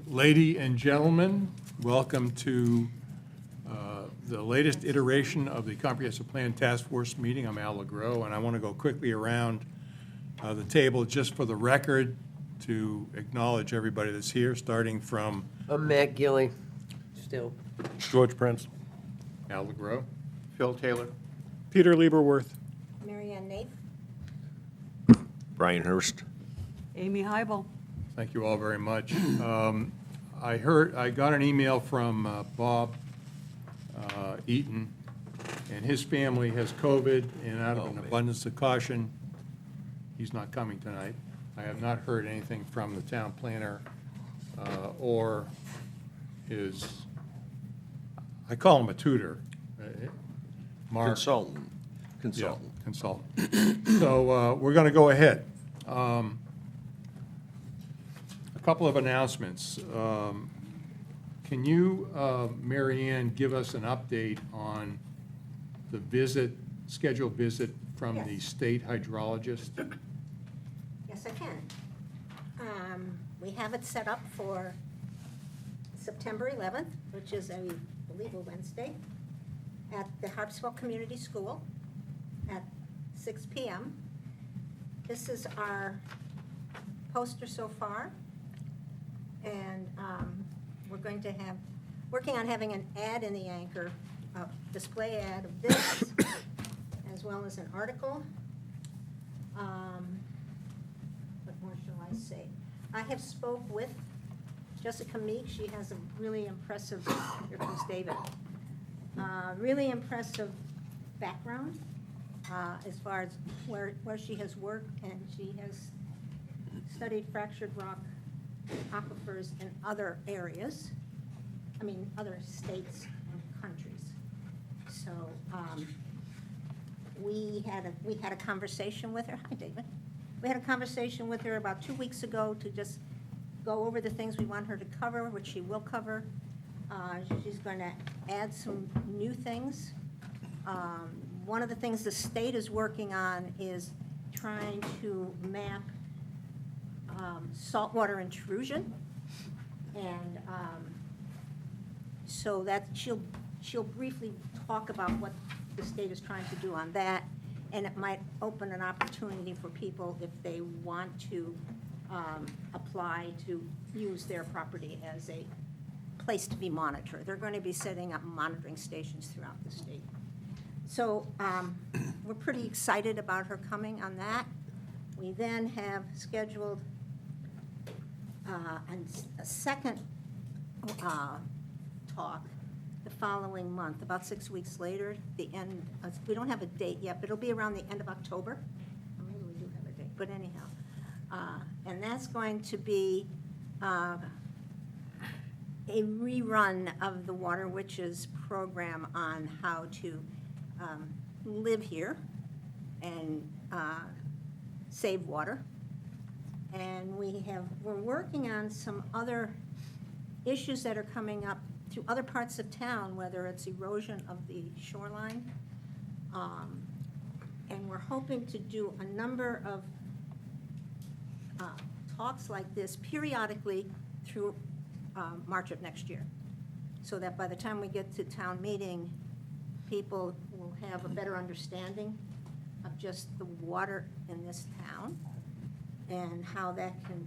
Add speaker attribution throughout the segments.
Speaker 1: Lady and gentlemen, welcome to the latest iteration of the Comprehensive Plan Task Force meeting. I'm Al LeGros, and I want to go quickly around the table just for the record to acknowledge everybody that's here, starting from
Speaker 2: I'm Matt Gilly, still.
Speaker 3: George Prince.
Speaker 1: Al LeGros.
Speaker 4: Phil Taylor.
Speaker 3: Peter Lieberworth.
Speaker 5: Marianne Naif.
Speaker 6: Brian Hurst.
Speaker 7: Amy Heibel.
Speaker 1: Thank you all very much. I got an email from Bob Eaton, and his family has COVID, and out of an abundance of caution, he's not coming tonight. I have not heard anything from the town planner or his, I call him a tutor. Mark.
Speaker 6: Consultant.
Speaker 1: Yeah, consultant. So we're going to go ahead. A couple of announcements. Can you, Mary Ann, give us an update on the scheduled visit from the
Speaker 5: Yes.
Speaker 1: state hydrologist?
Speaker 5: Yes, I can. We have it set up for September 11th, which is, I believe, a Wednesday, at the Harpswell Community School at 6 p.m. This is our poster so far, and we're going to have, working on having an ad in the Anchor, a display ad of this, as well as an article. What more shall I say? I have spoke with Jessica Meek. She has a really impressive, here comes David, really impressive background as far as where she has worked, and she has studied fractured rock aquifers in other areas, other states and countries. So we had a conversation with her. Hi, David. We had a conversation with her about 2 weeks ago to just go over the things we want her to cover, which she will cover. She's going to add some new things. One of the things the state is working on is trying to map saltwater intrusion, and so that she'll briefly talk about what the state is trying to do on that, and it might open an opportunity for people if they want to apply to use their property as a place to be monitored. They're going to be setting up monitoring stations throughout the state. So we're pretty excited about her coming on that. We then have scheduled a second talk the following month, about 6 weeks later, the end, we don't have a date yet, but it'll be around the end of October. Or maybe we do have a date, but anyhow. And that's going to be a rerun of the Water Witches program on how to live here and save water. And we're working on some other issues that are coming up through other parts of town, whether it's erosion of the shoreline. And we're hoping to do a number of talks like this periodically through March of next year, so that by the time we get to town meeting, people will have a better understanding of just the water in this town and how that can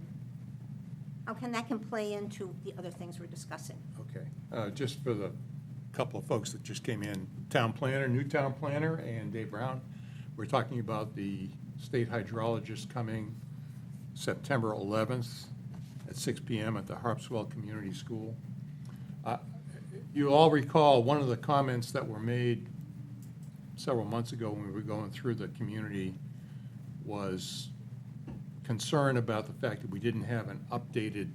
Speaker 5: play into the other things we're discussing.
Speaker 1: Okay. Just for the couple of folks that just came in, new town planner, and Dave Brown, we're talking about the state hydrologist coming September 11th at 6 p.m. at the Harpswell Community School. You all recall one of the comments that were made several months ago when we were going through the community was concern about the fact that we didn't have an updated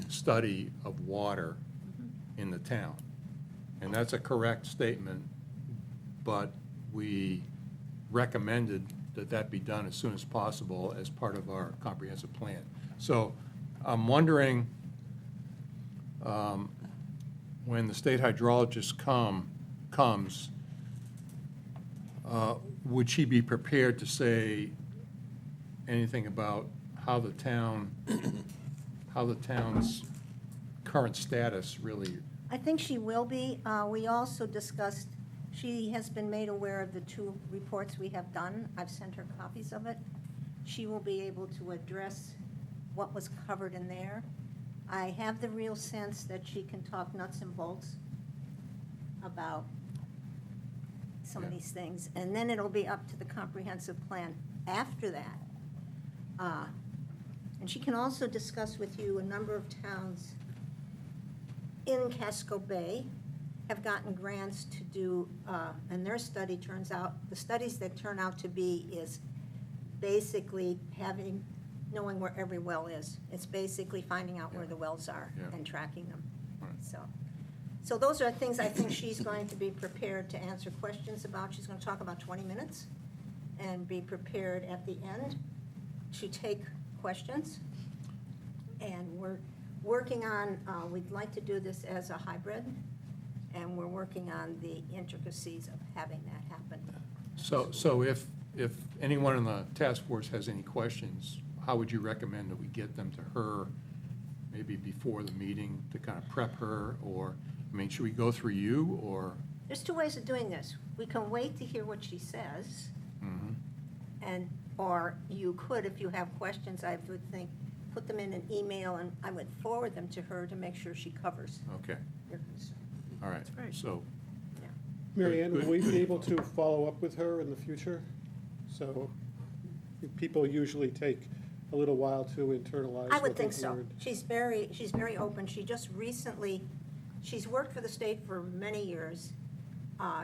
Speaker 1: study of water in the town. And that's a correct statement, but we recommended that that be done as soon as possible as part of our comprehensive plan. So I'm wondering, when the state hydrologist comes, would she be prepared to say anything about how the town how the town's current status really,
Speaker 5: I think she will be. We also discussed, she has been made aware of the 2 reports we have done. I've sent her copies of it. She will be able to address what was covered in there. I have the real sense that she can talk nuts and bolts about some of
Speaker 1: Yeah.
Speaker 5: these things. And then it'll be up to the comprehensive plan after that. And she can also discuss with you a number of towns in Casco Bay have gotten grants to do, and their study turns out, the studies that turn out to be is basically knowing where every well is. It's basically finding out where
Speaker 1: Yeah.
Speaker 5: the wells are
Speaker 1: Yeah.
Speaker 5: and tracking them.
Speaker 1: Right.
Speaker 5: So those are things I think she's going to be prepared to answer questions about. She's going to talk about 20 minutes and be prepared at the end to take questions. And we're working on, we'd like to do this as a hybrid, and we're working on the intricacies of having that happen.
Speaker 1: so if anyone in the task force has any questions, how would you recommend that we get them to her, maybe before the meeting, to kind of prep her? Or, I mean, should we go through you, or?
Speaker 5: There's 2 ways of doing this. We can wait to hear what she says,
Speaker 1: Mhm.
Speaker 5: or you could, if you have questions, I would think, put them in an email, and I would forward them to her to make sure she covers
Speaker 1: Okay,
Speaker 5: your concern.
Speaker 1: all right,
Speaker 2: Right.
Speaker 1: so,
Speaker 5: Yeah.
Speaker 3: Mary Ann, will we be able to follow up with her in the future? So people usually take a little while to internalize.
Speaker 5: I would
Speaker 3: what
Speaker 5: think
Speaker 3: they've
Speaker 5: so.
Speaker 3: learned.
Speaker 5: She's very open. She just recently, she's worked for the state for many years.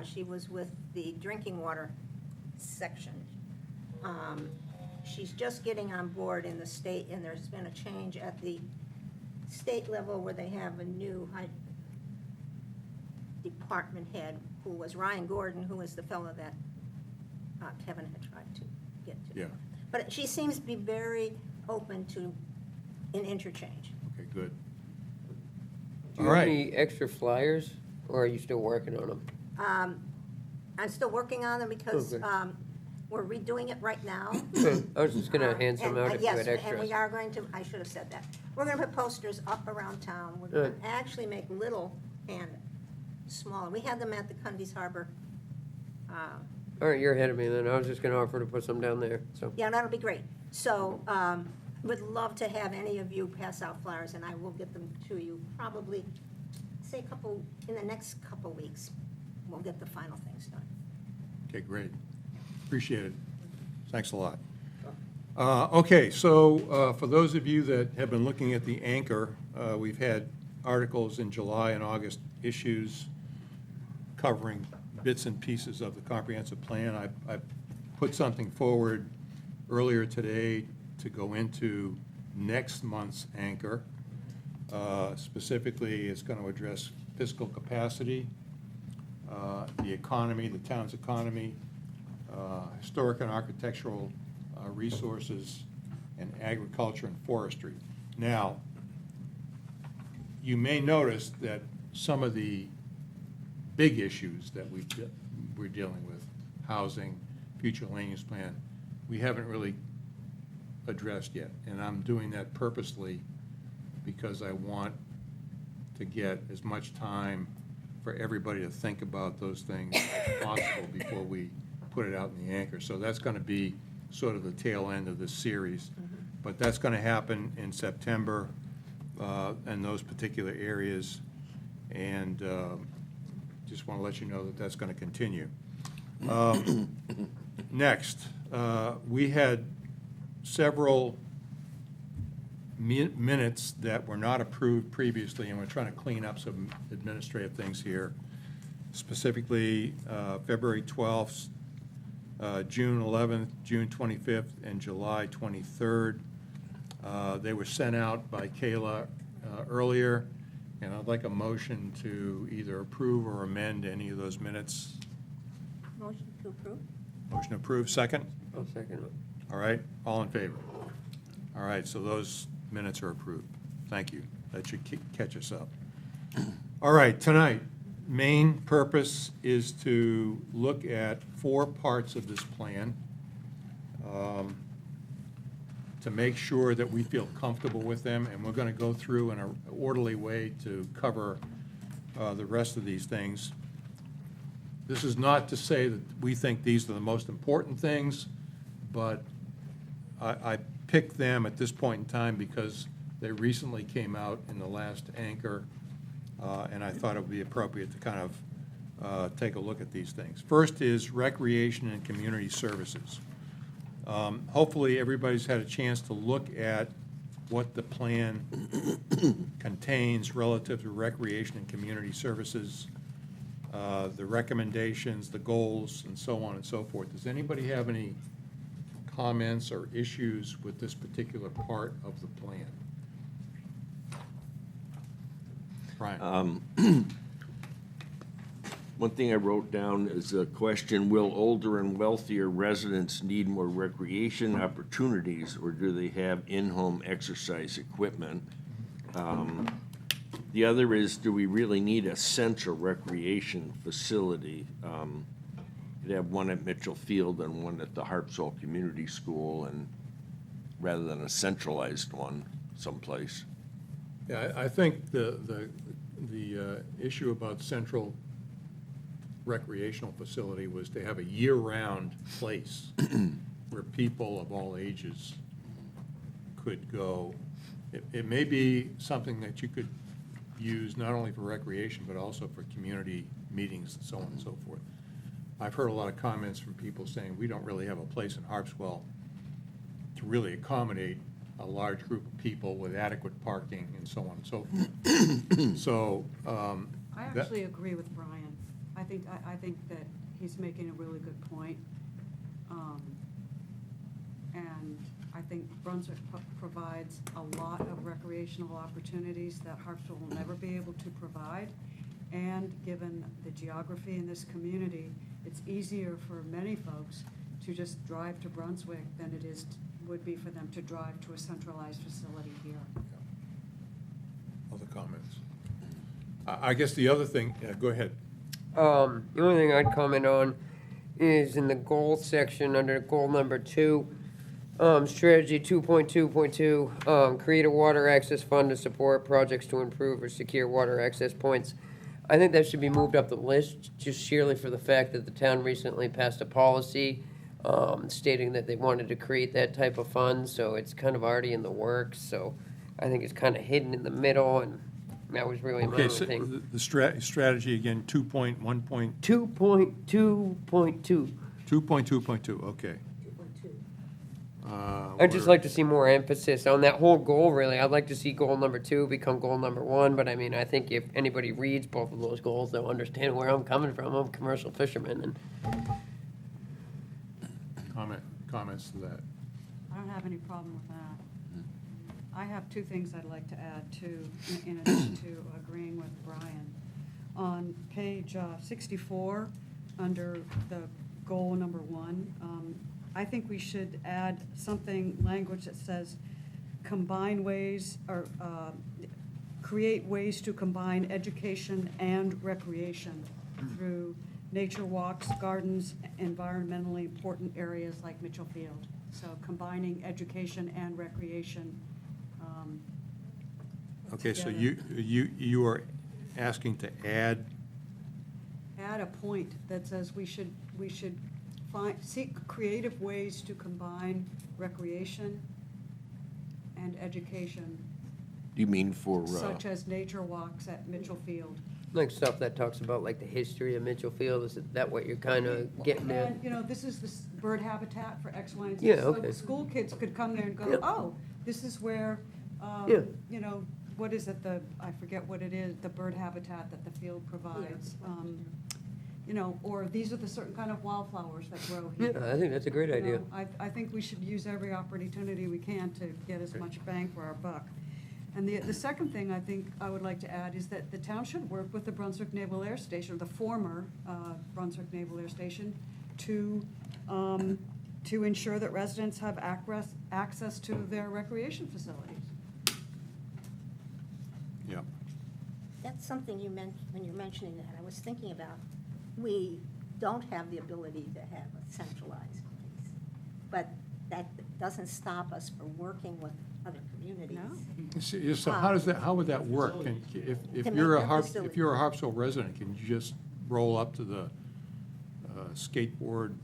Speaker 5: She was with the drinking water section. She's just getting on board in the state, and there's been a change at the state level where they have a new department head, who was Ryan Gordon, who was the fellow that Kevin had tried to get to.
Speaker 1: yeah,
Speaker 5: But she seems to be very open to an interchange.
Speaker 1: okay, good.
Speaker 2: Do
Speaker 1: All
Speaker 2: you have
Speaker 1: right.
Speaker 2: any extra flyers, or are you still working on them?
Speaker 5: I'm still working on them because
Speaker 2: Okay.
Speaker 5: we're redoing it right now.
Speaker 2: I was just gonna hand some out if you had
Speaker 5: Yes, and
Speaker 2: extras.
Speaker 5: we are going to, I should have saed that. We're gonna put posters up around town. We're gonna
Speaker 2: Good.
Speaker 5: actually make little and small. We had them at the Cundy's Harbor.
Speaker 2: All right, you're ahead of me then. I was just gonna offer to put some down there, so.
Speaker 5: Yeah, that'll be great. So, would love to have any of you pass out flyers, and I will get them to you probably, say in the next couple weeks. We'll get the final things done.
Speaker 1: Okay, great. Appreciate it. Thanks a lot. Okay, so for those of you that have been looking at the Anchor, we've had articles in July and August issues covering bits and pieces of the comprehensive plan. I put something forward earlier today to go into next month's Anchor. Specifically, it's going to address fiscal capacity, the economy, the town's economy, historic and architectural resources, and agriculture and forestry. Now, you may notice that some of the big issues that we're dealing with, housing, future land use plan, we haven't really addressed yet. And I'm doing that purposely because I want to get as much time for everybody to think about those things as possible before we put it out in the Anchor. So that's going to be sort of the tail end of this series. But that's going to happen in September in those particular areas. And just want to let you know that that's going to continue. Next, we had several minutes that were not approved previously, and we're trying to clean up some administrative things here. Specifically, February 12th, June 11th, June 25th, and July 23rd. They were sent out by Kayla earlier, and I'd like a motion to either approve or amend any of those minutes.
Speaker 5: Motion to approve?
Speaker 1: Motion approved, second?
Speaker 2: I'll second it.
Speaker 1: All right, all in favor? All right, so those minutes are approved. Thank you. That should catch us up. All right, tonight, main purpose is to look at 4 parts of this plan. to make sure that we feel comfortable with them, and we're gonna go through in an orderly way to cover the rest of these things. This is not to say that we think these are the most important things, but I picked them at this point in time because they recently came out in the last anchor, and I thought it would be appropriate to kind of take a look at these things. First is recreation and community services. Hopefully, everybody's had a chance to look at what the plan contains relative to recreation and community services, the recommendations, the goals, and so on and so forth. Does anybody have any comments or issues with this particular part of the plan? Brian?
Speaker 4: One thing I wrote down is a question: will older and wealthier residents need more recreation opportunities, or do they have in-home exercise equipment? The other is, do we really need a central recreation facility? You'd have one at Mitchell Field and one at the Harpswell Community School, and rather than a centralized one someplace.
Speaker 1: Yeah, I think the issue about central recreational facility was to have a year-round place where people of all ages could go. It may be something that you could use not only for recreation, but also for community meetings and so on and so forth. I've heard a lot of comments from people saying, we don't really have a place in Harpswell to really accommodate a large group of people with adequate parking and so on and so forth. So,
Speaker 6: I actually agree with Brian. I think that he's making a really good point. And I think Brunswick provides a lot of recreational opportunities that Harpswell will never be able to provide. And given the geography in this community, it's easier for many folks to just drive to Brunswick than it would be for them to drive to a centralized facility here.
Speaker 1: other comments? I guess the other thing, go ahead.
Speaker 2: The only thing I'd comment on is in the goal section under goal number 2, strategy 2.2.2, create a water access fund to support projects to improve or secure water access points. I think that should be moved up the list just sheerly for the fact that the town recently passed a policy stating that they wanted to create that type of fund, so it's kind of already in the works. So I think it's kind of hidden in the middle, and that was really my
Speaker 1: Okay,
Speaker 2: only
Speaker 1: so
Speaker 2: thing.
Speaker 1: the strategy again, 2.1.
Speaker 2: 2.2.2.
Speaker 1: 2.2.2, okay.
Speaker 5: 2.2.
Speaker 2: I'd just like to see more emphasis on that whole goal, really. I'd like to see goal number 2 become goal number 1, but I mean, I think if anybody reads both of those goals, they'll understand where I'm coming from. I'm a commercial fisherman, and
Speaker 1: Comments to that?
Speaker 6: I don't have any problem with that. I have 2 things I'd like to add too, in addition to agreeing with Brian. On page 64, under the goal number 1, I think we should add language that says combine ways, or create ways to combine education and recreation through nature walks, gardens, environmentally important areas like Mitchell Field. So combining education and recreation.
Speaker 1: Okay, so
Speaker 6: together.
Speaker 1: you are asking to add,
Speaker 6: Add a point that says we should seek creative ways to combine recreation and education,
Speaker 4: You mean for,
Speaker 6: such as nature walks at Mitchell Field.
Speaker 2: like stuff that talks about like the history of Mitchell Field. Is that what you're kind of getting at?
Speaker 6: And, you know, this is the bird habitat for X, Y, and Z.
Speaker 2: Yeah,
Speaker 6: So
Speaker 2: okay.
Speaker 6: school kids could come there and go,
Speaker 2: Yeah.
Speaker 6: oh, this is where,
Speaker 2: Yeah.
Speaker 6: you know, what is it, I forget what it is, the bird habitat that the field provides. You know, or these are the certain kind of wildflowers that grow
Speaker 2: Yeah,
Speaker 6: here.
Speaker 2: I think that's a great
Speaker 6: You
Speaker 2: idea.
Speaker 6: know, I think we should use every opportunity we can to get as much bang for our buck. And the second thing I think I would like to add is that the town should work with the Brunswick Naval Air Station, or the former Brunswick Naval Air Station, to ensure that residents have access to their recreation facilities.
Speaker 1: yeah.
Speaker 5: That's something you mentioned, when you're mentioning that, I was thinking about, we don't have the ability to have a centralized place. But doesn't stop us from working with other communities.
Speaker 6: No.
Speaker 1: So how would that work? Can, if
Speaker 5: To
Speaker 1: you're
Speaker 5: make
Speaker 1: a
Speaker 5: their facility.
Speaker 1: if you're a Harpswell resident, can you just roll up to the skateboard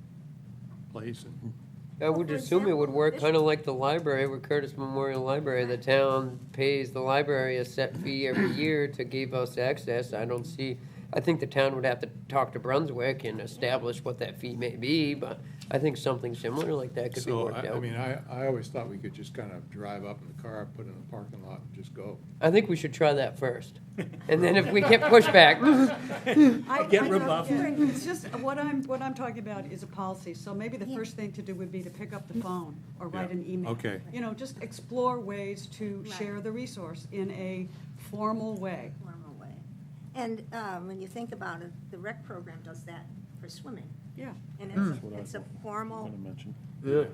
Speaker 1: place and?
Speaker 2: I would
Speaker 5: for
Speaker 2: assume it would
Speaker 5: example,
Speaker 2: work
Speaker 5: this-
Speaker 2: kind of like the library, with Curtis Memorial Library. The town pays the library a set fee every year to give us access. I think the town would have to talk to Brunswick and establish what that fee may be, but I think something similar like that could be
Speaker 1: So,
Speaker 2: worked
Speaker 1: I
Speaker 2: out.
Speaker 1: mean, I always thought we could just kind of drive up in the car, put it in the parking lot and just go.
Speaker 2: I think we should try that first. And then if we get pushback,
Speaker 6: Get
Speaker 7: rebuffed.
Speaker 6: It's just, what I'm talking about is a policy, so maybe the first thing to do would be to pick up the phone or write an email.
Speaker 1: Okay.
Speaker 6: You know, just explore ways to
Speaker 5: Right.
Speaker 6: share the resource in a formal way.
Speaker 5: Formal way. And when you think about it, the rec program does that for swimming.
Speaker 6: Yeah.
Speaker 5: And
Speaker 1: Hmm.
Speaker 5: it's a formal
Speaker 2: yeah.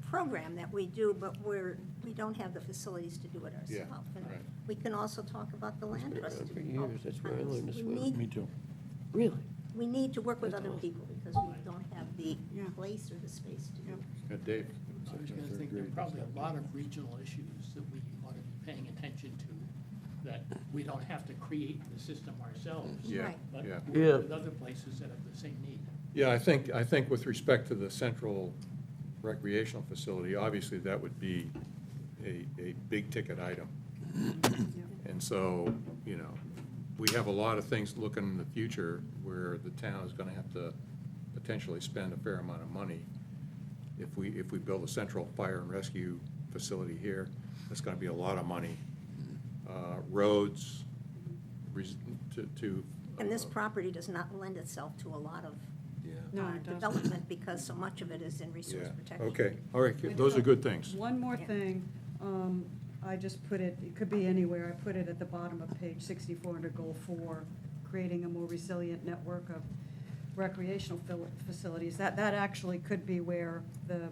Speaker 5: program that we do, but we don't have the facilities to do it
Speaker 1: Yeah,
Speaker 5: ourselves. And
Speaker 1: right.
Speaker 5: We can also talk about the land trust.
Speaker 2: For years, that's where I learned to
Speaker 5: We
Speaker 2: swim.
Speaker 5: need-
Speaker 4: too.
Speaker 2: Really?
Speaker 5: We need to work with other people because we don't have the
Speaker 6: Yeah.
Speaker 5: place or the space to do it.
Speaker 1: Dave?
Speaker 7: I was gonna think there are probably a lot of regional issues that we ought to be paying attention to, that we don't have to create the system ourselves.
Speaker 1: Yeah,
Speaker 5: Right.
Speaker 7: But
Speaker 1: yeah.
Speaker 7: work
Speaker 2: Yeah.
Speaker 7: with other places that have the same need.
Speaker 1: Yeah, I think with respect to the central recreational facility, obviously that would be a big ticket item. And so, you know, we have a lot of things looking in the future where the town is gonna have to potentially spend a fair amount of money. If we build a central fire and rescue facility here, that's gonna be a lot of money. Roads, to.
Speaker 5: And this property does not lend itself to a lot of
Speaker 6: No, it doesn't.
Speaker 5: development because so much of it is in resource
Speaker 1: Yeah,
Speaker 5: protection.
Speaker 1: okay, all right, those are good things.
Speaker 6: One more
Speaker 5: Yeah.
Speaker 6: thing, I just put it could be anywhere, I put it at the bottom of page 64 under goal 4, creating a more resilient network of recreational facilities. That actually could be where the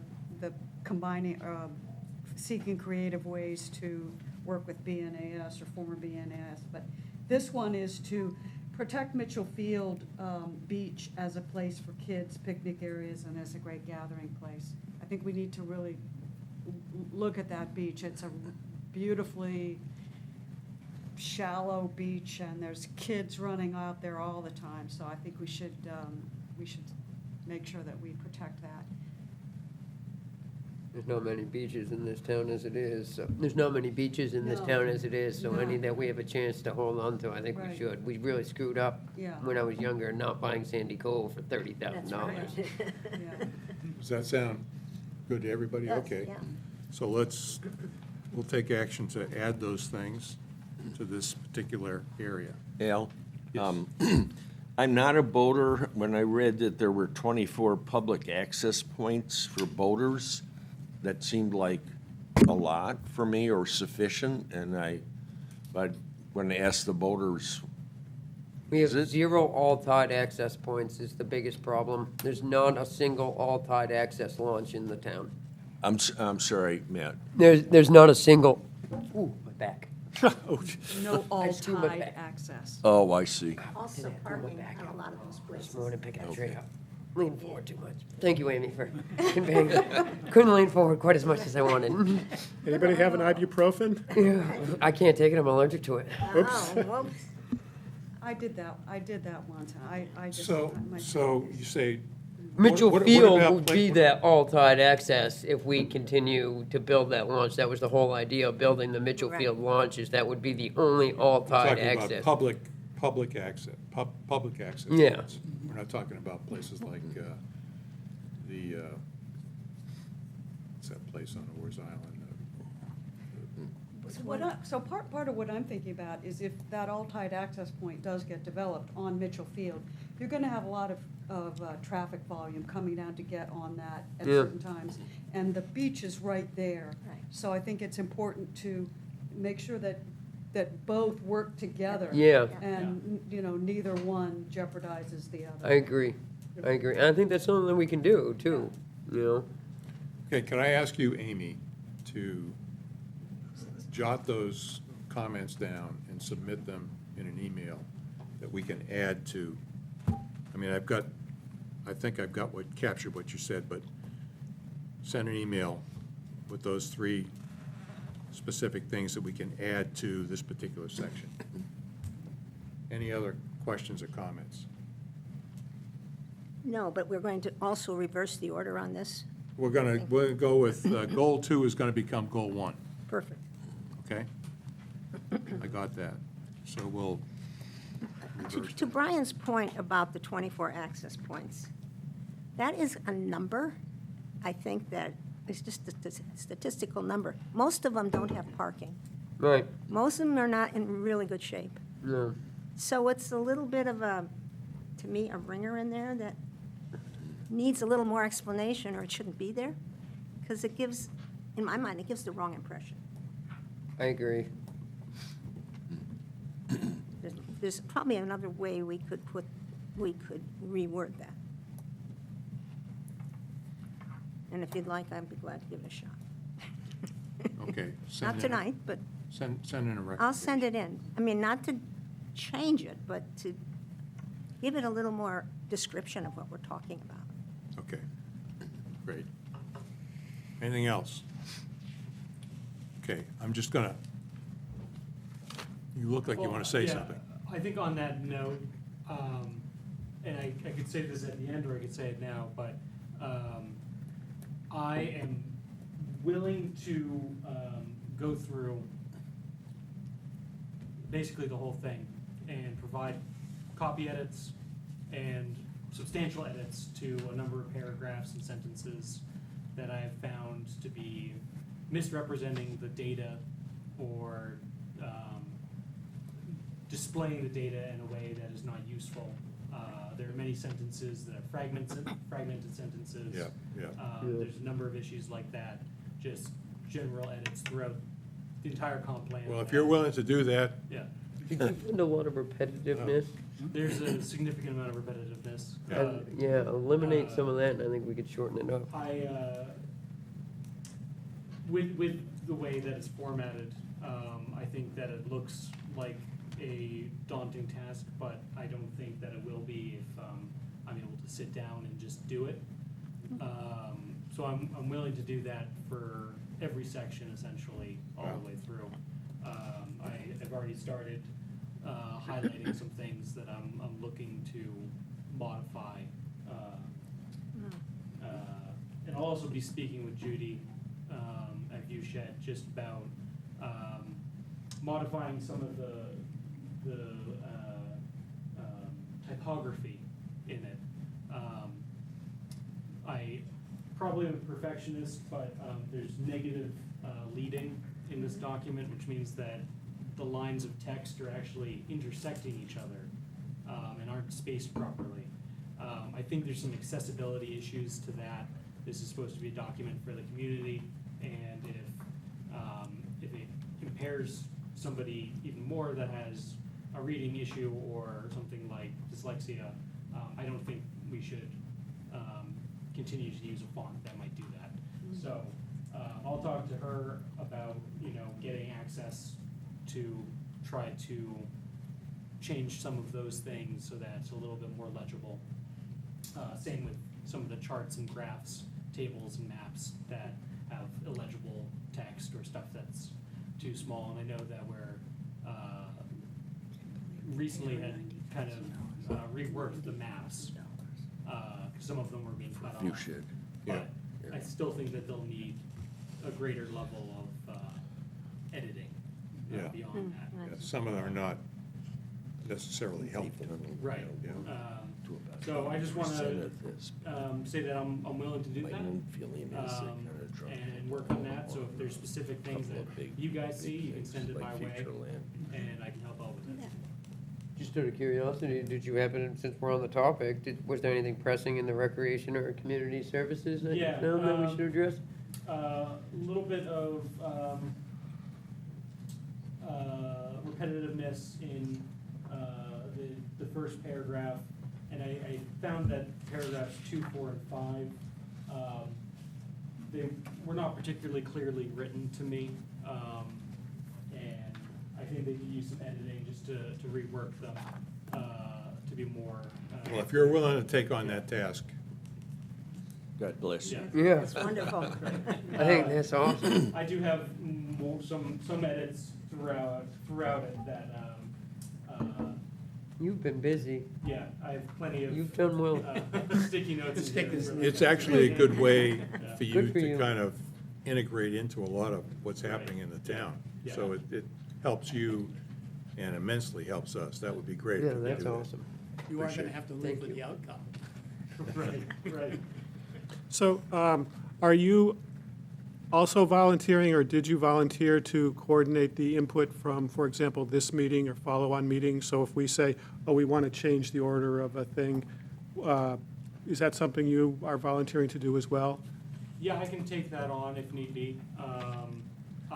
Speaker 6: combining, seeking creative ways to work with BNAS or former BNAS. But this one is to protect Mitchell Field Beach as a place for kids, picnic areas, and as a great gathering place. I think we need to really look at that beach. It's a beautifully shallow beach, and there's kids running out there all the time. So I think we should make sure that we protect that.
Speaker 2: There's not many beaches in this town as it is, so, there's not many beaches in this
Speaker 6: No.
Speaker 2: town as it is, so
Speaker 6: No.
Speaker 2: any that we have a chance to hold on to, I think we
Speaker 6: Right.
Speaker 2: should. We really screwed up
Speaker 6: Yeah.
Speaker 2: when I was younger, not buying Sandy Cove for $30,000.
Speaker 5: That's right.
Speaker 6: Yeah.
Speaker 1: Does that sound good to everybody?
Speaker 5: Yes,
Speaker 1: Okay.
Speaker 5: yeah.
Speaker 1: So we'll take action to add those things to this particular area.
Speaker 4: Al?
Speaker 1: Yes.
Speaker 4: I'm not a boater. When I read that there were 24 public access points for boaters, that seemed like a lot for me or sufficient, but when I asked the boaters,
Speaker 2: We have
Speaker 4: Is it?
Speaker 2: 0 all-tide access points is the biggest problem. There's not a single all-tide access launch in the town.
Speaker 4: I'm sorry, Matt.
Speaker 2: There's not a single, ooh, my back.
Speaker 6: No
Speaker 2: I just threw my
Speaker 6: all-tide
Speaker 2: back.
Speaker 6: access.
Speaker 4: Oh, I see.
Speaker 5: Also parking on a lot of those
Speaker 2: This
Speaker 5: places.
Speaker 2: morning, picking a tree up. Lean forward too much. Thank you, Amy, for conveying that. Couldn't lean forward quite as much as I wanted.
Speaker 3: Anybody have an ibuprofen?
Speaker 2: Yeah, I can't take it, I'm allergic to it.
Speaker 5: Oh, whoops.
Speaker 6: I did that once, and I just.
Speaker 1: So you say.
Speaker 2: Mitchell
Speaker 1: what
Speaker 2: Field
Speaker 1: about
Speaker 2: would be that all-tide access if we continue to build that launch. That was the whole idea of building the Mitchell
Speaker 5: Right.
Speaker 2: Field launch, is that would be the only all-tide
Speaker 1: Talking about
Speaker 2: access.
Speaker 1: public access, public access.
Speaker 2: Yeah.
Speaker 1: roads. We're not talking about places like what's that place on Oars Island?
Speaker 6: So part of what I'm thinking about is if that all-tide access point does get developed on Mitchell Field, you're gonna have a lot of traffic volume coming down to get on that at
Speaker 2: Yeah.
Speaker 6: certain times. And the beach is right there.
Speaker 5: Right.
Speaker 6: So I think it's important to make sure that both work together.
Speaker 2: Yeah,
Speaker 6: And, neither one jeopardizes the other.
Speaker 2: I agree. And I think that's something that we can do, too, you know?
Speaker 1: Okay, can I ask you, Amy, to jot those comments down and submit them in an email that we can add to? I mean, I think I've got captured what you said, but send an email with those three specific things that we can add to this particular section. Any other questions or comments?
Speaker 5: No, but we're going to also reverse the order on this.
Speaker 1: We're gonna go with, goal 2 is gonna become goal 1,
Speaker 5: Perfect.
Speaker 1: okay? I got that. So we'll reverse
Speaker 5: To Brian's point about the 24 access points, that is a number, I think that it's just a statistical number. Most of them don't have parking.
Speaker 2: Right,
Speaker 5: Most of them are not in really good shape.
Speaker 2: no.
Speaker 5: So it's a little bit of a, to me, a ringer in there that needs a little more explanation, or it shouldn't be there, because it gives, in my mind, it gives the wrong impression.
Speaker 2: I agree.
Speaker 5: There's probably another way we could reword that. And if you'd like, I'd be glad to give it a shot.
Speaker 1: Okay.
Speaker 5: Not tonight, but
Speaker 1: Send in a recommendation.
Speaker 5: I'll send it in. I mean, not to change it, but to give it a little more description of what we're talking about.
Speaker 1: Okay, great. Anything else? Okay, I'm just gonna, you look like you want to say
Speaker 8: Yeah,
Speaker 1: something.
Speaker 8: I think on that note, and I could say this at the end or I could say it now, but I am willing to go through basically the whole thing and provide copy edits and substantial edits to a number of paragraphs and sentences that I have found to be misrepresenting the data or displaying the data in a way that is not useful. There are many sentences that are fragmented sentences.
Speaker 1: Yeah, yeah.
Speaker 8: There's a number of issues like that, just general edits throughout the entire comp plan.
Speaker 1: Well, if you're willing to do that,
Speaker 8: Yeah,
Speaker 2: Did you find a lot of repetitiveness?
Speaker 8: there's a significant amount of repetitiveness.
Speaker 2: Yeah, eliminate some of that, and I think we could shorten it up.
Speaker 8: With the way that it's formatted, I think that it looks like a daunting task, but I don't think that it will be if I'm able to sit down and just do it. So I'm willing to do that for every section essentially, all the way through. I've already started highlighting some things that I'm looking to modify. And I'll also be speaking with Judy at Viewshed just about modifying some of the typography in it. I probably am a perfectionist, but there's negative leading in this document, which means that the lines of text are actually intersecting each other and aren't spaced properly. I think there's some accessibility issues to that. This is supposed to be a document for the community, and if it impairs somebody even more that has a reading issue or something like dyslexia, I don't think we should continue to use a font that might do that. So I'll talk to her about, getting access to try to change some of those things so that it's a little bit more legible. Same with some of the charts and graphs, tables and maps that have illegible text or stuff that's too small. And I know that we're recently had kind of reworked the maps. Some of them were being cut off.
Speaker 4: You should.
Speaker 8: But
Speaker 4: Yeah.
Speaker 8: I still think that they'll need a greater level of editing
Speaker 1: Yeah.
Speaker 8: beyond that.
Speaker 1: yeah, some of them are not necessarily helpful.
Speaker 8: Right.
Speaker 1: Yeah.
Speaker 8: So I just want to say that I'm willing to do
Speaker 4: My
Speaker 8: that
Speaker 4: own feeling is it kinda dropped
Speaker 8: and work on that. So if there's specific things
Speaker 4: Couple
Speaker 8: that
Speaker 4: of big-
Speaker 8: you guys see,
Speaker 4: big
Speaker 8: you can
Speaker 4: things
Speaker 8: send it
Speaker 4: like
Speaker 8: my way,
Speaker 4: future land.
Speaker 8: and I can help out with it.
Speaker 2: Just out of curiosity, did you happen, since we're on the topic, was there anything pressing in the recreation or community services that you
Speaker 8: Yeah,
Speaker 2: found that we should address?
Speaker 8: A little bit of repetitiveness in the first paragraph, and I found that paragraphs 2, 4, and 5, they were not particularly clearly written to me, and I think they could use some editing just to rework them to be more.
Speaker 1: Well, if you're willing to take on that task,
Speaker 4: God bless you.
Speaker 2: Yeah,
Speaker 5: It's wonderful.
Speaker 2: I think that's awesome.
Speaker 8: I do have some edits throughout it that,
Speaker 2: You've been busy.
Speaker 8: yeah, I have plenty of.
Speaker 2: You've done well.
Speaker 8: Sticky notes. in here for-
Speaker 1: It's actually a good way for you
Speaker 2: Good for
Speaker 1: to
Speaker 2: you.
Speaker 1: kind of integrate into a lot of what's happening in the town. So it helps you and immensely helps us. That would be great. if
Speaker 2: Yeah,
Speaker 1: we could
Speaker 2: that's
Speaker 1: do that.
Speaker 2: awesome.
Speaker 7: You are
Speaker 1: Appreciate
Speaker 7: gonna
Speaker 1: it.
Speaker 7: have to live
Speaker 2: Thank
Speaker 7: with
Speaker 2: you.
Speaker 7: the outcome.
Speaker 8: Right, right.
Speaker 3: So, are you also volunteering, or did you volunteer to coordinate the input from, for example, this meeting or follow-on meetings? So if we say, oh, we want to change the order of a thing, is that something you are volunteering to do as well?
Speaker 8: Yeah, I can take that on if need be.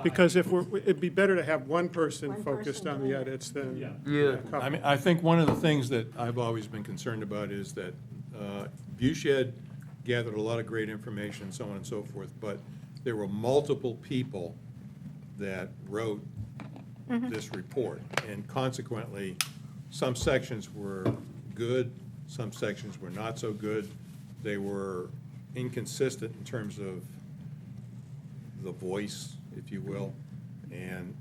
Speaker 3: Because it'd be better to have one person
Speaker 5: One
Speaker 3: focused
Speaker 5: person
Speaker 3: on the
Speaker 5: doing it.
Speaker 3: edits than.
Speaker 8: Yeah.
Speaker 2: Yeah.
Speaker 3: a couple.
Speaker 1: I mean, I think one of the things that I've always been concerned about is that Viewshed gathered a lot of great information, so on and so forth, but there were multiple people that wrote this report, and consequently, some sections were good, some sections were not so good. They were inconsistent in terms of the voice, if you will, and,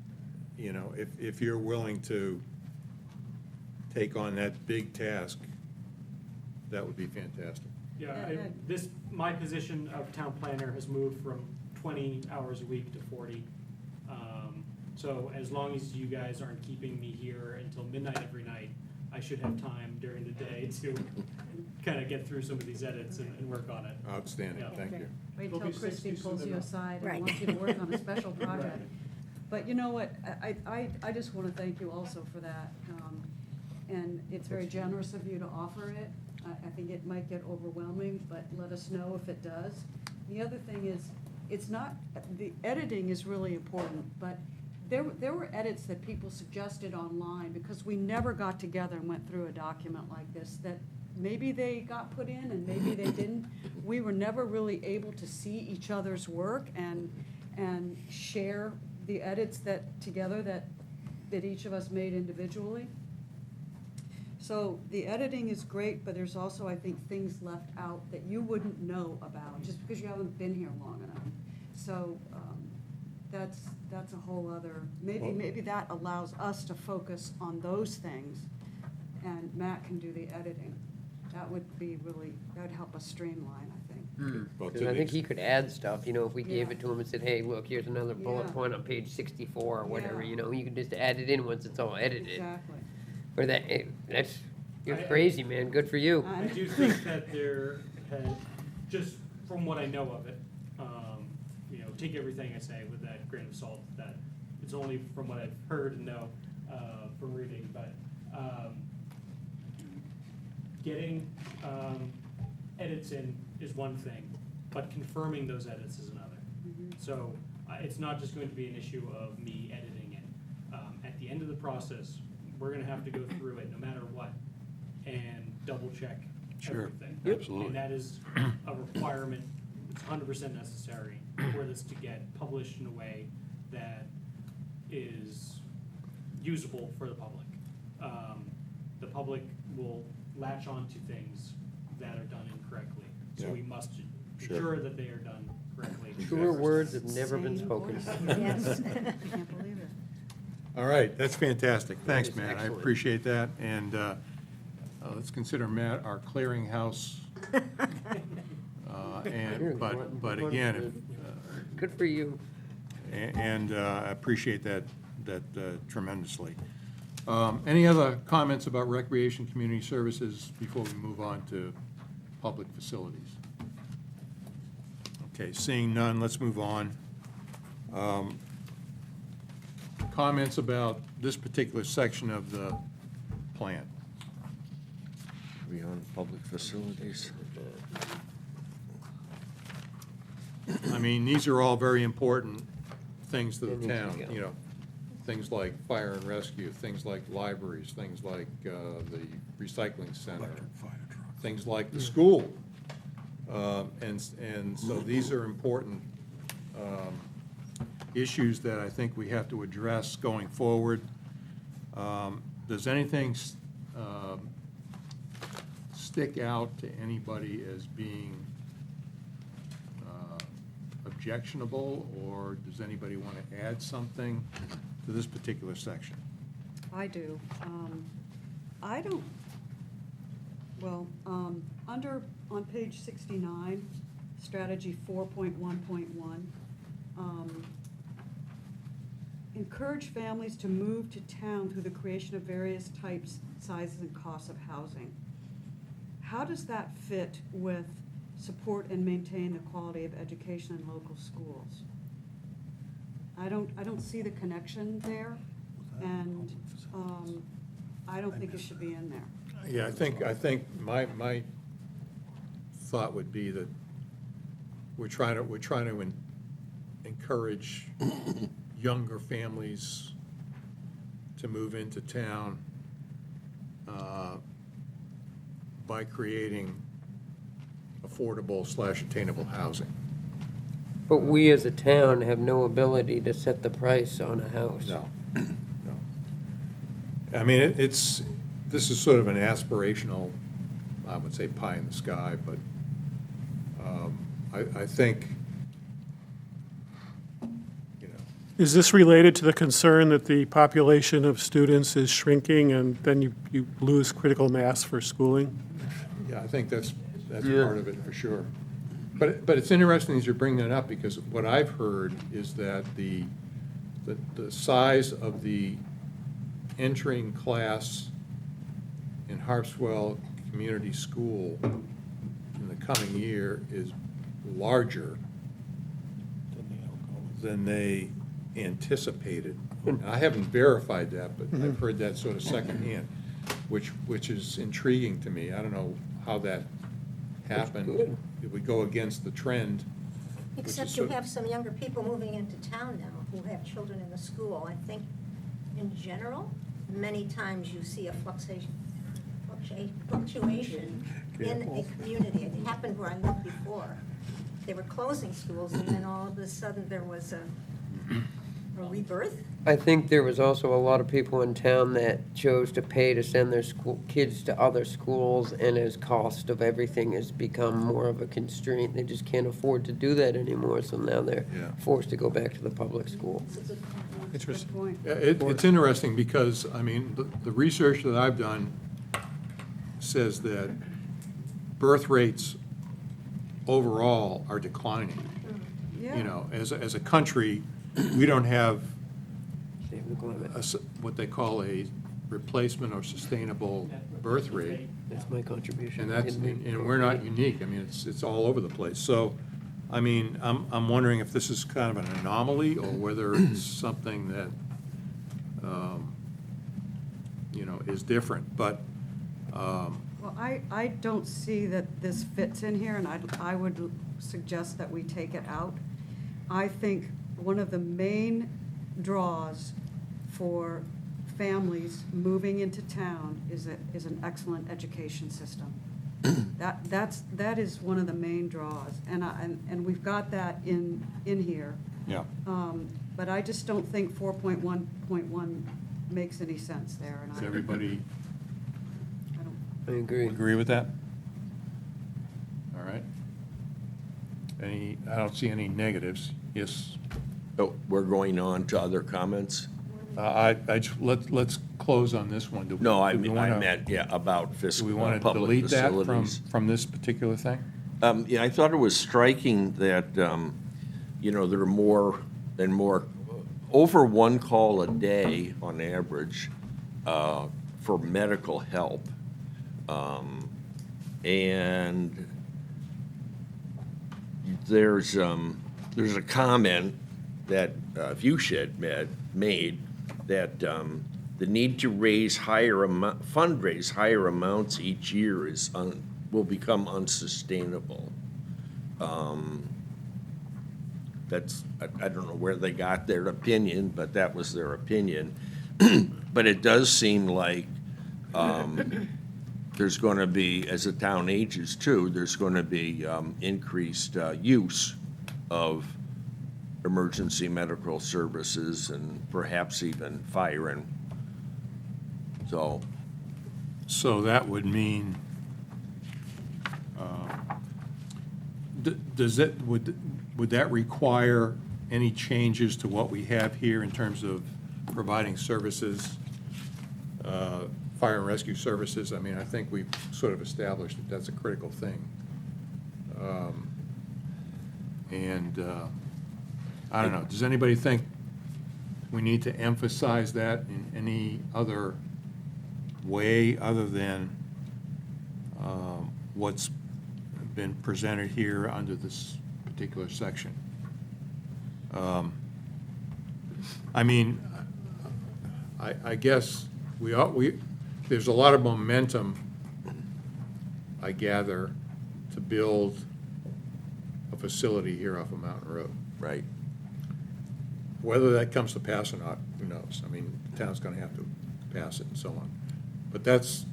Speaker 1: you know, if you're willing to take on that big task, that would be fantastic.
Speaker 8: Yeah, my position of town planner has moved from 20 hours a week to 40. So as long as you guys aren't keeping me here until midnight every night, I should have time during the day to kind of get through some of these edits and work on it.
Speaker 1: Outstanding,
Speaker 8: Yeah.
Speaker 1: thank you.
Speaker 6: Wait
Speaker 8: It'll
Speaker 6: till
Speaker 8: be
Speaker 6: Christie
Speaker 8: 60
Speaker 6: pulls
Speaker 8: soon
Speaker 6: you
Speaker 8: enough.
Speaker 6: aside
Speaker 5: Right.
Speaker 6: and wants you to work on a special project. But you know what, I just want to thank you also for that. And it's very generous of you to offer it. I think it might get overwhelming, but let us know if it does. The other thing is, it's not, the editing is really important, but there were edits that people suggested online, because we never got together and went through a document like this, that maybe they got put in and maybe they didn't. We were never really able to see each other's work and share the edits together that each of us made individually. So the editing is great, but there's also, I think, things left out that you wouldn't know about, just because you haven't been here long enough. So that's a whole other, maybe that allows us to focus on those things, and Matt can do the editing. That would be really, that would help us streamline, I think.
Speaker 1: Well,
Speaker 2: Because
Speaker 1: to
Speaker 2: I
Speaker 1: the
Speaker 2: think
Speaker 1: ex-
Speaker 2: he could add stuff, you know, if we gave
Speaker 6: Yeah.
Speaker 2: it to him and said, hey, look, here's another bullet
Speaker 6: Yeah.
Speaker 2: point on page 64 or whatever,
Speaker 6: Yeah.
Speaker 2: you know, you can just add it in once it's all edited.
Speaker 6: Exactly.
Speaker 2: Or that's, you're
Speaker 8: I-
Speaker 2: crazy, man, good for you.
Speaker 8: I do think that there had, just from what I know of it, you know, take everything I say with that grain of salt, that it's only from what I've heard and know from reading, but getting edits in is one thing, but confirming those edits is another. So it's not just going to be an issue of me editing it. At the end of the process, we're gonna have to go through it no matter what and double check
Speaker 1: Sure,
Speaker 8: everything.
Speaker 1: absolutely.
Speaker 8: And that is a requirement, it's 100% necessary for this to get published in a way that is usable for the public. The public will latch on to things that are done incorrectly, so
Speaker 1: Yeah.
Speaker 8: we must
Speaker 1: Sure.
Speaker 8: ensure that they are done correctly.
Speaker 2: Truer words have never been
Speaker 6: Same
Speaker 2: spoken.
Speaker 6: voice.
Speaker 5: Yes.
Speaker 6: Can't believe it.
Speaker 1: All right, that's fantastic. Thanks,
Speaker 2: is
Speaker 1: Matt. I
Speaker 2: excellent.
Speaker 1: appreciate that. And let's consider Matt our clearinghouse. And, but again,
Speaker 2: Good for you.
Speaker 1: and I appreciate that tremendously. Any other comments about recreation community services before we move on to public facilities? Okay, seeing none, let's move on. Comments about this particular section of the plan?
Speaker 4: We on public facilities?
Speaker 1: I mean, these are all very important things to
Speaker 2: They
Speaker 1: the
Speaker 2: need to
Speaker 1: town,
Speaker 2: go.
Speaker 1: you know, things like fire and rescue, things like libraries, things like the recycling center, things like the school. And so these are important issues that I think we have to address going forward. Does anything stick out to anybody as being objectionable, or does anybody want to add something to this particular section?
Speaker 6: I do. I don't, well, on page 69, strategy 4.1.1, encourage families to move to town through the creation of various types, sizes, and costs of housing. How does that fit with support and maintain the quality of education in local schools? I don't see the connection there, and I don't think it should be in there.
Speaker 1: Yeah, I think my thought would be that we're trying to encourage younger families to move into town by creating affordable/attainable housing.
Speaker 2: But we as a town have no ability to set the price on a house.
Speaker 1: No. I mean, this is sort of an aspirational, I would say pie in the sky, but I think, you know,
Speaker 3: Is this related to the concern that the population of students is shrinking and then you lose critical mass for schooling?
Speaker 1: yeah, I think that's part of it for sure. But it's interesting as you're bringing it up, because what I've heard is that the size of the entering class in Harpswell Community School in the coming year is larger than they anticipated. I haven't verified that, but I've heard that sort of secondhand, which is intriguing to me. I don't know how that happened. It would go against the trend. which is
Speaker 5: Except you
Speaker 1: sort of-
Speaker 5: have some younger people moving into town now who have children in the school. I think in general, many times you see a fluctuation in a community. It happened where I lived before. They were closing schools, and then all of a sudden there was a rebirth.
Speaker 2: I think there was also a lot of people in town that chose to pay to send their school kids to other schools, and as cost of everything has become more of a constraint, they just can't afford to do that anymore, so now they're
Speaker 1: Yeah.
Speaker 2: forced to go back to the public school.
Speaker 5: It's a good point.
Speaker 3: Interesting.
Speaker 6: Good point.
Speaker 1: Yeah, It's interesting because, I mean, the research that I've done says that birth rates overall are declining.
Speaker 6: Yeah.
Speaker 1: You know, as a country, we don't have
Speaker 2: Save the climate.
Speaker 1: what they call a replacement or sustainable birth rate.
Speaker 2: That's my contribution.
Speaker 1: And we're not unique. I mean, it's all over the place. So, I mean, I'm wondering if this is kind of an anomaly or whether it's something that, you know, is different. But,
Speaker 6: Well, I don't see that this fits in here, and I would suggest that we take it out. I think one of the main draws for families moving into town is an excellent education system. That is one of the main draws, and we've got that in here.
Speaker 1: yeah.
Speaker 6: But I just don't think 4.1.1 makes any sense there, and
Speaker 1: Does
Speaker 6: I
Speaker 1: everybody
Speaker 6: don't.
Speaker 2: I agree.
Speaker 1: agree with that? All right. I don't see any negatives. Yes?
Speaker 4: Oh, we're going on to other comments?
Speaker 1: Let's close on this one.
Speaker 4: No, I
Speaker 1: Do we
Speaker 4: mean, I
Speaker 1: wanna-
Speaker 4: meant, yeah, about
Speaker 1: Do
Speaker 4: fiscal,
Speaker 1: we want to
Speaker 4: public
Speaker 1: delete that
Speaker 4: facilities.
Speaker 1: from this particular thing?
Speaker 4: Yeah, I thought it was striking that, you know, there are more and more, over one call a day on average for medical help. And there's a comment that Viewshed made that the need to fundraise higher amounts each year will become unsustainable. That's, I don't know where they got their opinion, but that was their opinion. But it does seem like there's going to be, as the town ages too, there's going to be increased use of emergency medical services and perhaps even fire. And so,
Speaker 1: So that would mean Does it, would that require any changes to what we have here in terms of providing services, fire and rescue services? I mean, I think we've sort of established that that's a critical thing. I don't know, does anybody think we need to emphasize that in any other way other than what's been presented here under this particular section? I mean, I guess there's a lot of momentum, I gather, to build a facility here off of Mountain Road.
Speaker 4: Right.
Speaker 1: Whether that comes to pass or not, who knows? I mean, the town's gonna have to pass it and so on. But that's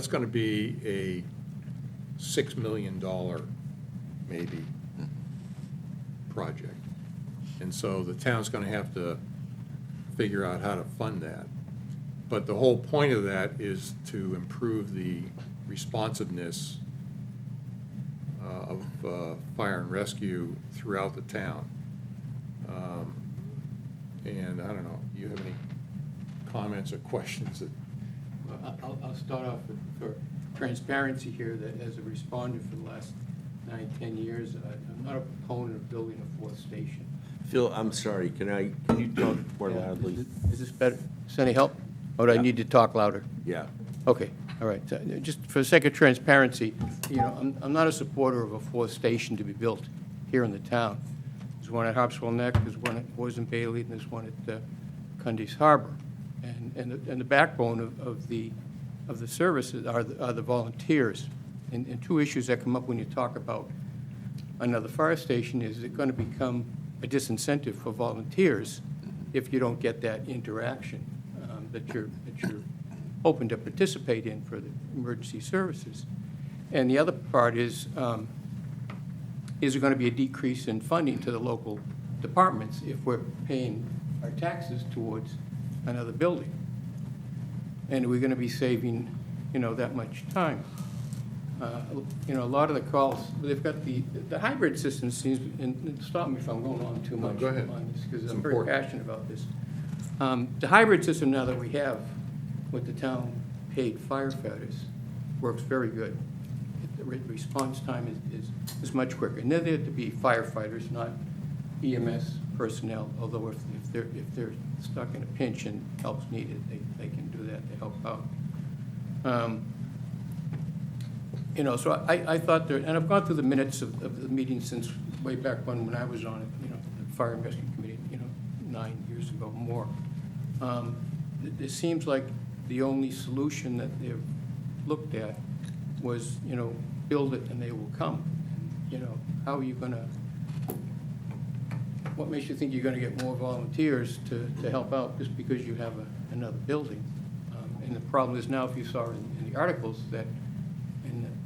Speaker 1: gonna be a $6 million, maybe, project. And so the town's gonna have to figure out how to fund that. But the whole point of that is to improve the responsiveness of fire and rescue throughout the town. And I don't know, do you have any comments or questions that?
Speaker 9: I'll start off for transparency here, that as a responder for the last 9-10 years, I'm not a proponent of building a fourth station.
Speaker 4: Phil, I'm sorry, can you talk more loudly?
Speaker 9: Is this better? Does any help? Or do I need to talk louder?
Speaker 4: Yeah.
Speaker 9: Okay, all right. So, just for the sake of transparency, I'm not a supporter of a fourth station to be built here in the town. There's one at Harpswell Neck, there's one at Boys Bailey, and there's one at Cundy's Harbor. And the backbone of the services are the volunteers. And two issues that come up when you talk about another fire station is it going to become a disincentive for volunteers if you don't get that interaction that you're hoping to participate in for the emergency services. And the other part is there going to be a decrease in funding to the local departments if we're paying our taxes towards another building? And we're going to be saving, that much time. A lot of the calls, they've got the hybrid system seems, and stop me if I'm going on too much.
Speaker 1: go ahead.
Speaker 9: On this, because
Speaker 1: It's
Speaker 9: I'm very
Speaker 1: important.
Speaker 9: passionate about this. The hybrid system now that we have with the town paid firefighters works very good. The response time is much quicker. And they're there to be firefighters, not EMS personnel, although if they're stuck in a pinch and help's needed, they can do that to help out. So I thought there, and I've gone through the minutes of the meeting since way back when I was on it, the Fire and Rescue Committee, 9 years ago, more. It seems like the only solution that they've looked at was, build it and they will come. How are you gonna, what makes you think you're gonna get more volunteers to help out just because you have another building? And the problem is now, if you saw in the articles, that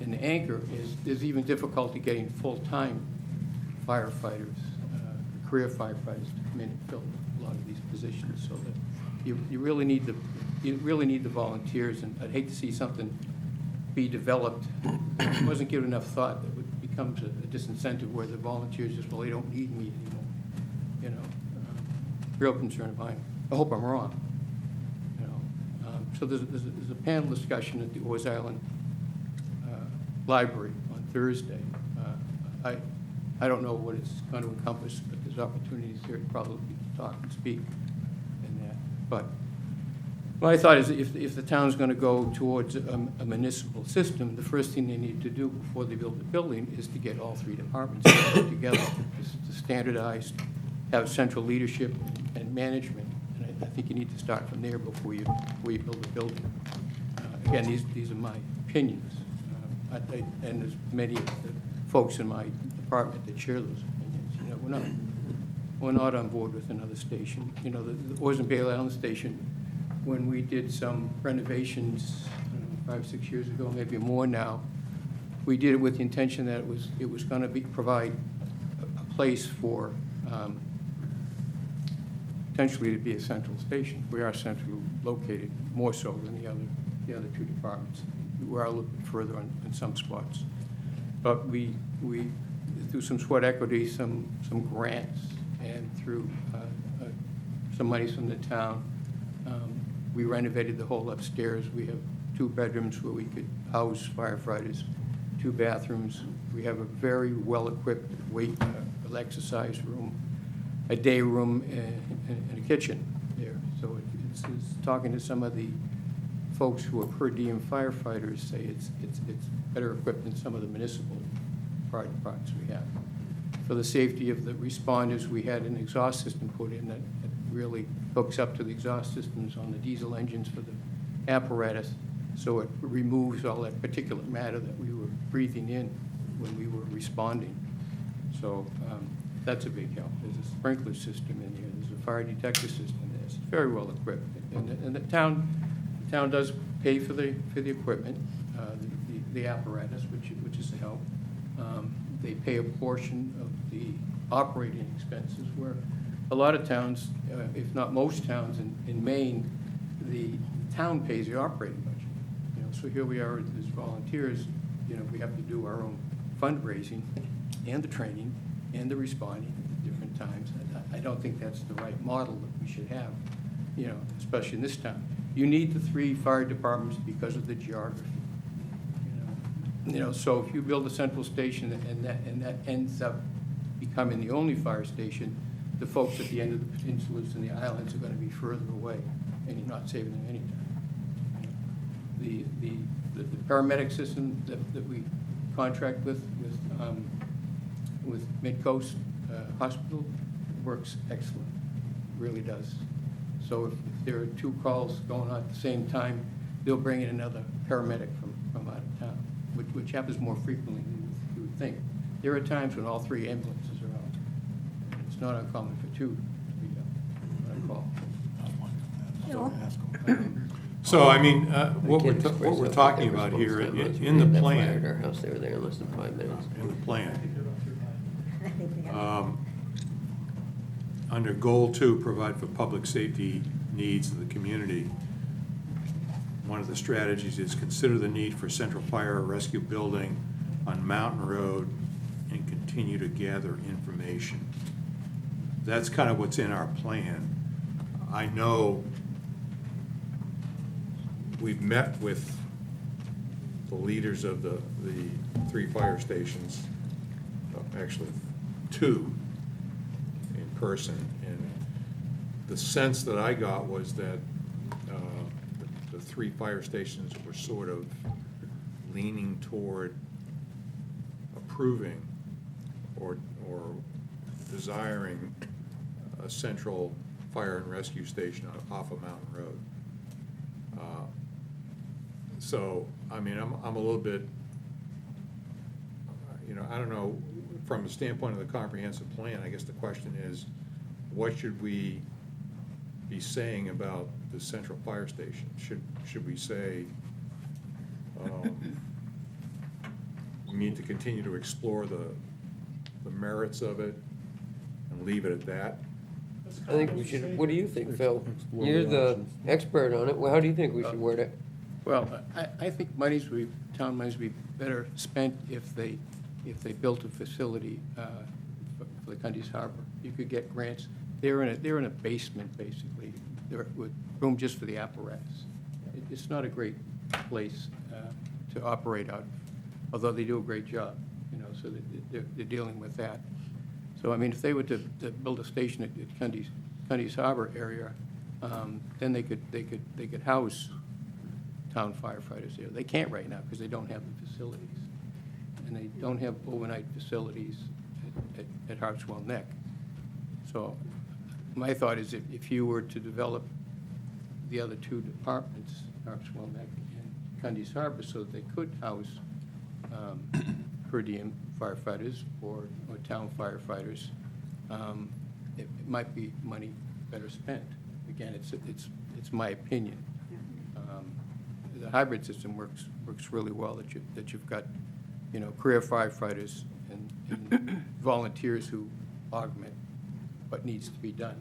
Speaker 9: in the anchor is there's even difficulty getting full-time firefighters, career firefighters to come in and fill a lot of these positions, so that you really need the volunteers. And I'd hate to see something be developed that wasn't given enough thought, that becomes a disincentive where the volunteers just, well, they don't need me anymore. Real concern of mine. I hope I'm wrong. So there's a panel discussion at the Oars Island Library on Thursday. I don't know what it's going to encompass, but there's opportunities there to probably talk and speak in that. But my thought is, if the town's going to go towards a municipal system, the first thing they need to do before they build the building is to get all three departments together, to standardize, have central leadership and management. And I think you need to start from there before you build a building. Again, these are my opinions. And there's many of the folks in my department that share those opinions. We're not on board with another station. The Oars and Bailey Island Station, when we did some renovations, I don't know, 5-6 years ago, maybe more now, we did it with the intention that it was going to provide a place for potentially to be a central station. We are centrally located, more so than the other two departments. We are a little bit further in some spots. But through some sweat equity, some grants, and through some monies from the town, we renovated the whole upstairs. We have 2 bedrooms where we could house firefighters, 2 bathrooms. We have a very well-equipped exercise room, a day room, and a kitchen there. So it's talking to some of the folks who are per diem firefighters say it's better equipped than some of the municipal fire departments we have. For the safety of the responders, we had an exhaust system put in that really hooks up to the exhaust systems on the diesel engines for the apparatus, so it removes all that particulate matter that we were breathing in when we were responding. So that's a big help. There's a sprinkler system in there. There's a fire detector system there. It's very well equipped. And the town does pay for the equipment, the apparatus, which is a help. They pay a portion of the operating expenses, where a lot of towns, if not most towns in Maine, the town pays the operating budget. You know, so here we are as volunteers, you know, we have to do our own fundraising and the training and the responding at different times. I don't think that's the right model that we should have, you know, especially in this town. You need the 3 fire departments because of the geography. You know, so if you build a central station and that ends up becoming the only fire station, the folks at the end of the peninsulas and the islands are going to be further away, and you're not saving them any time. The paramedic system that we contract with Midcoast Hospital works excellent, really does. So if there are 2 calls going on at the same time, they'll bring in another paramedic from out of town, which happens more frequently than you would think. There are times when all 3 ambulances are out. It's not uncommon for 2 to be on call.
Speaker 1: So, I mean, what we're talking about here in the plan,
Speaker 2: Our house, they were there in less than 5 minutes.
Speaker 1: in the plan,
Speaker 5: I think we have.
Speaker 1: under Goal 2, provide for public safety needs of the community. One of the strategies is consider the need for central fire rescue building on Mountain Road and continue to gather information. That's kind of what's in our plan. I know we've met with the leaders of the 3 fire stations, actually 2 in person, and the sense that I got was that the 3 fire stations were sort of leaning toward approving or desiring a central fire and rescue station off of Mountain Road. So, I mean, I'm a little bit, you know, I don't know, from the standpoint of the comprehensive plan, I guess the question is, what should we be saying about the central fire station? Should we say, we need to continue to explore the merits of it and leave it at that?
Speaker 2: I think we should, what do you think, Phil? You're the expert on it. Well, how do you think we should word it?
Speaker 9: Well, I think town monies would be better spent if they built a facility for the Cundy's Harbor. You could get grants. They're in a basement, basically, with room just for the apparatus. It's not a great place to operate out of, although they do a great job, you know, so they're dealing with that. So, I mean, if they were to build a station at Cundy's Harbor area, then they could house town firefighters there. They can't right now because they don't have the facilities. And they don't have overnight facilities at Harpswell Neck. So my thought is if you were to develop the other 2 departments, Harpswell Neck and Cundy's Harbor, so that they could house per diem firefighters or town firefighters, it might be money better spent. Again, it's my opinion. The hybrid system works really well, that you've got, you know, career firefighters and volunteers who augment what needs to be done.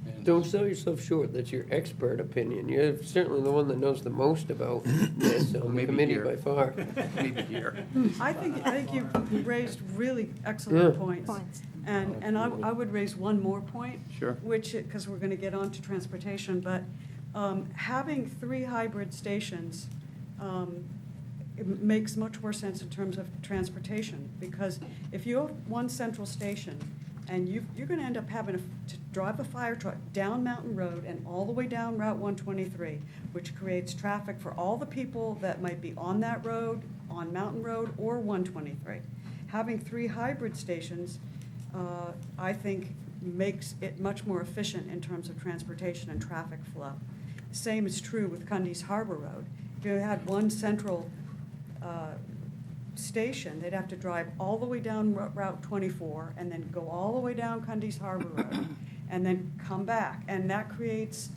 Speaker 9: And
Speaker 2: Don't sell yourself short, that's your expert opinion. You're certainly the one that knows the most about this on the
Speaker 9: maybe
Speaker 2: committee
Speaker 9: here.
Speaker 2: by far.
Speaker 9: Maybe here.
Speaker 6: I think you've raised really excellent
Speaker 2: Yeah.
Speaker 6: points.
Speaker 5: Points.
Speaker 6: And I would raise one more point.
Speaker 9: Sure.
Speaker 6: Which, because we're going to get on to transportation, but having 3 hybrid stations it makes much more sense in terms of transportation. Because if you have one central station, and you're going to end up having to drive a fire truck down Mountain Road and all the way down Route 123, which creates traffic for all the people that might be on that road, on Mountain Road, or 123. Having 3 hybrid stations, I think, makes it much more efficient in terms of transportation and traffic flow. Same is true with Cundy's Harbor Road. If you had one central station, they'd have to drive all the way down Route 24 and then go all the way down Cundy's Harbor Road and then come back. And that creates,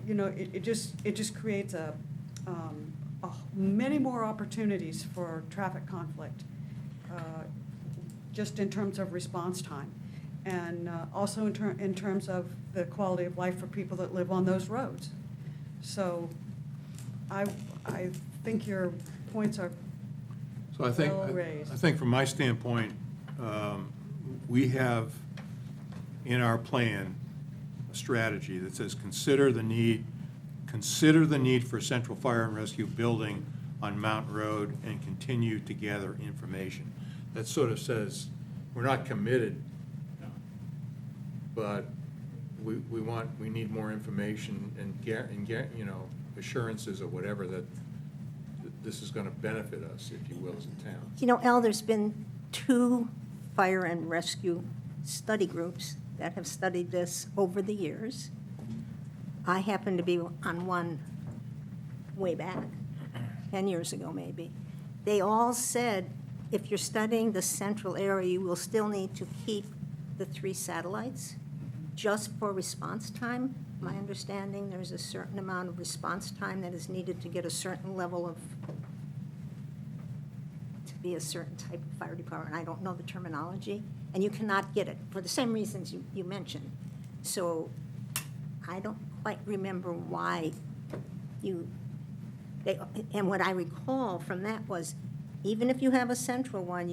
Speaker 6: it just creates many more opportunities for traffic conflict, just in terms of response time. And also in terms of the quality of life for people that live on those roads. So I think your points are
Speaker 1: So I think,
Speaker 6: well raised.
Speaker 1: I think from my standpoint, we have in our plan a strategy that says, consider the need for a central fire and rescue building on Mountain Road and continue to gather information. That sort of says, we're not committed, but we need more information and assurances or whatever that this is gonna benefit us, if you will, as a town.
Speaker 5: You know, Al, there's been 2 fire and rescue study groups that have studied this over the years. I happen to be on one way back, 10 years ago maybe. They all said, if you're studying the central area, you will still need to keep the 3 satellites just for response time. My understanding, there's a certain amount of response time that is needed to get a certain level of, to be a certain type of fire department. I don't know the terminology, and you cannot get it for the same reasons you mentioned. So I don't quite remember why and what I recall from that was, even if you have a central one,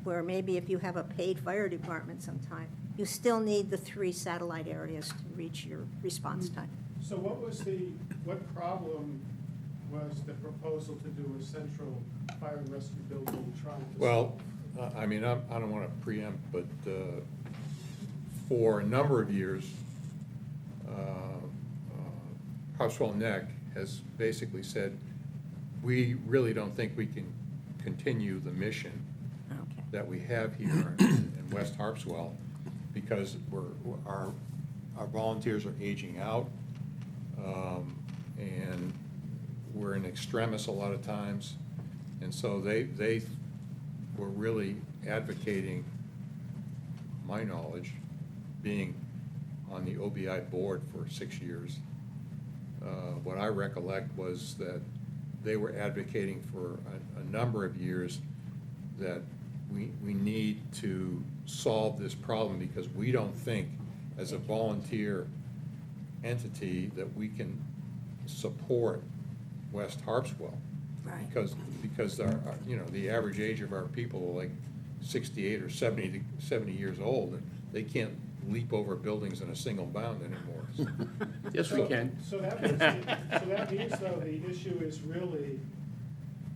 Speaker 5: where maybe if you have a paid fire department sometime, you still need the 3 satellite areas to reach your response time.
Speaker 3: So what problem was the proposal to do a central fire and rescue building trying to?
Speaker 1: Well, I mean, I don't want to preempt, but for a number of years, Harpswell Neck has basically said, we really don't think we can continue the mission
Speaker 5: Okay.
Speaker 1: that we have here in West Harpswell, because our volunteers are aging out, and we're in extremis a lot of times. And so they were really advocating, my knowledge, being on the OBI board for 6 years. What I recollect was that they were advocating for a number of years that we need to solve this problem, because we don't think, as a volunteer entity, that we can support West Harpswell.
Speaker 5: Right.
Speaker 1: Because our, the average age of our people are like 68 or 70 years old, and they can't leap over buildings in a single bound anymore.
Speaker 9: Yes, we can.
Speaker 3: So that means, though, the issue is really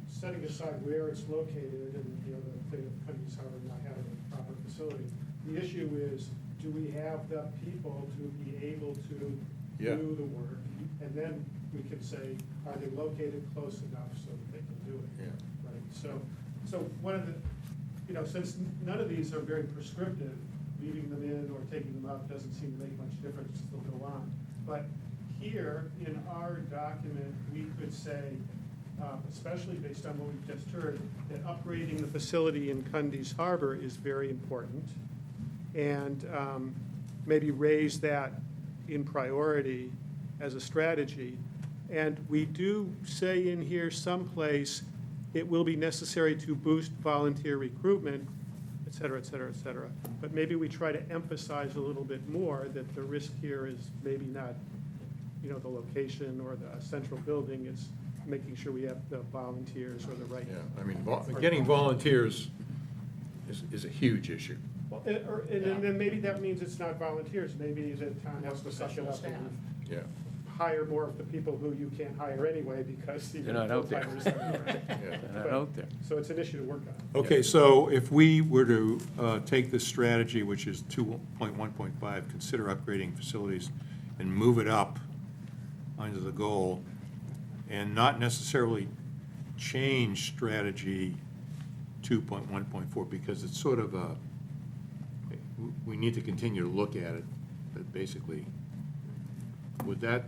Speaker 3: setting aside where it's located and, the thing of Cundy's Harbor not having a proper facility. The issue is, do we have the people to be able to
Speaker 1: Yeah.
Speaker 3: do the work? And then we can say, are they located close enough so that they can do it?
Speaker 1: Yeah.
Speaker 3: Right, so one of the, since none of these are very prescriptive, leaving them in or taking them out doesn't seem to make much difference, they'll go on. But here, in our document, we could say, especially based on what we've just heard, that upgrading the facility in Cundy's Harbor is very important, and maybe raise that in priority as a strategy. And we do say in here someplace, it will be necessary to boost volunteer recruitment. cetera, et cetera, et cetera. But maybe we try to emphasize a little bit more that the risk here is maybe not, you know, the location or the central building, it's making sure we have the volunteers or the right.
Speaker 1: Yeah, I mean, getting volunteers is a huge issue.
Speaker 3: Well, and then maybe that means it's not volunteers, maybe the town has to suck it up and
Speaker 1: Yeah.
Speaker 3: hire more of the people who you can't hire anyway because
Speaker 9: They're not out there.
Speaker 3: full-timers aren't around.
Speaker 1: Yeah.
Speaker 9: They're not out there.
Speaker 3: So it's an issue to work on.
Speaker 1: Okay, so if we were to take this strategy, which is 2.1.5, consider upgrading facilities, and move it up under the goal, and not necessarily change strategy 2.1.4, because it's sort of a, we need to continue to look at it, but basically, would that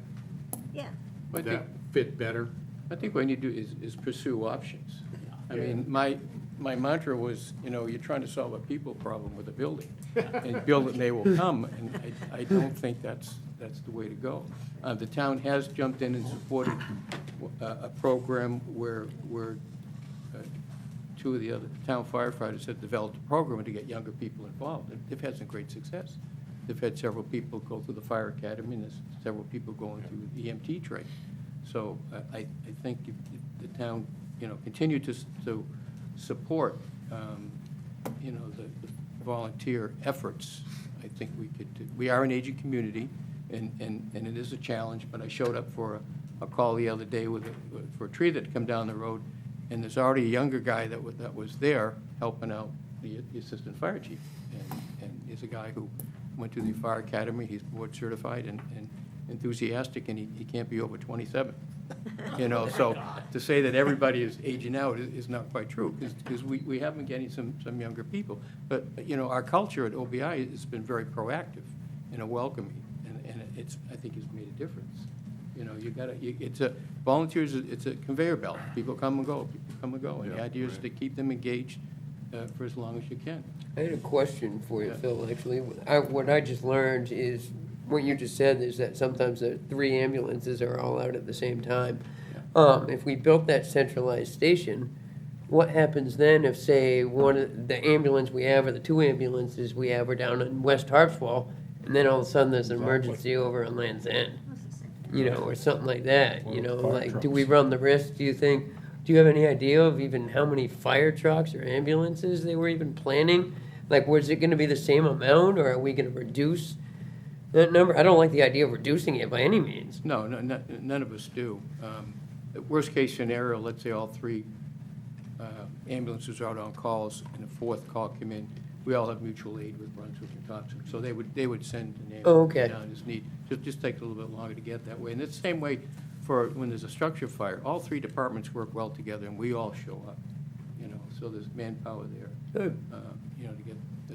Speaker 5: Yeah,
Speaker 1: Would that fit better?
Speaker 9: I think what you need to do is pursue options. I mean, my mantra was, you know, you're trying to solve a people problem with a building, and build it and they will come, and I don't think that's the way to go. The town has jumped in and supported a program where two of the other town firefighters have developed a program to get younger people involved. They've had some great success. They've had several people go through the fire academy, and there's several people going through the EMT training. So I think if the town, you know, continue to support, you know, the volunteer efforts, I think we could do. We are an aging community, and it is a challenge, but I showed up for a call the other day for a tree that had come down the road, and there's already a younger guy that was there helping out the assistant fire chief. And he's a guy who went to the fire academy, he's board certified and enthusiastic, and he can't be over 27. You know, so to say that everybody is aging out is not quite true, because we have been getting some younger people. But, you know, our culture at OBI has been very proactive and a welcoming, and I think it's made a difference. You know, volunteers, it's a conveyor belt. People come and go, and the
Speaker 1: Yeah,
Speaker 9: idea is
Speaker 1: right.
Speaker 9: to keep them engaged for as long as you can.
Speaker 2: I had a question for you,
Speaker 9: Yeah.
Speaker 2: Phil, actually. What I just learned is, what you just said is that sometimes the 3 ambulances are all out at the same time. If we built that centralized station, what happens then if, say, one of the ambulance we have, or the 2 ambulances we have are down in West Harpswell, and then all of a sudden there's an emergency over on Land's End? You know, or something like that, you know, like, do we run the risk, do you think? Do you have any idea of even how many fire trucks or ambulances they were even planning? Like, was it gonna be the same amount, or are we gonna reduce that number? I don't like the idea of reducing it by any means.
Speaker 9: No, none of us do. The worst-case scenario, let's say all 3 ambulances are out on calls, and the 4th call come in. We all have mutual aid with Brunswick and Thompson, so they would send an
Speaker 2: Oh,
Speaker 9: ambulance
Speaker 2: okay.
Speaker 9: down as need. Just takes a little bit longer to get that way. And it's the same way for when there's a structure fire. All 3 departments work well together, and we all show up, you know, so there's manpower there.
Speaker 2: Good.
Speaker 9: You know,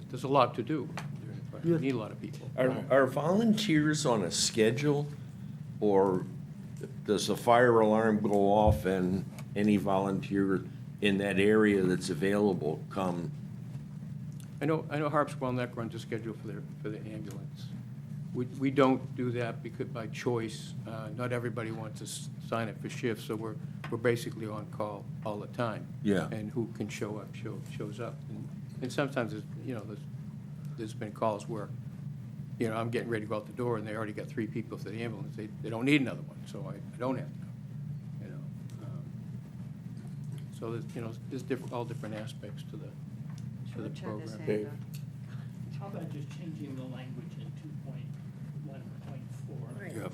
Speaker 9: there's a lot to do during the fire. We need a lot of people.
Speaker 4: Are volunteers on a schedule, or does the fire alarm go off and any volunteer in that area that's available come?
Speaker 9: I know Harpswell Neck runs a schedule for the ambulance. We don't do that because by choice. Not everybody wants to sign up for shifts, so we're basically on call all the time.
Speaker 4: Yeah.
Speaker 9: And who can show up, shows up. And sometimes, you know, there's been calls where, you know, I'm getting ready to go out the door, and they already got 3 people for the ambulance. They don't need another one, so I don't have to go, you know. So there's, you know, all different aspects to the
Speaker 6: George had his
Speaker 9: program.
Speaker 6: hand up.
Speaker 7: How about just changing the language in 2.1.4?
Speaker 5: Right.
Speaker 1: Yep.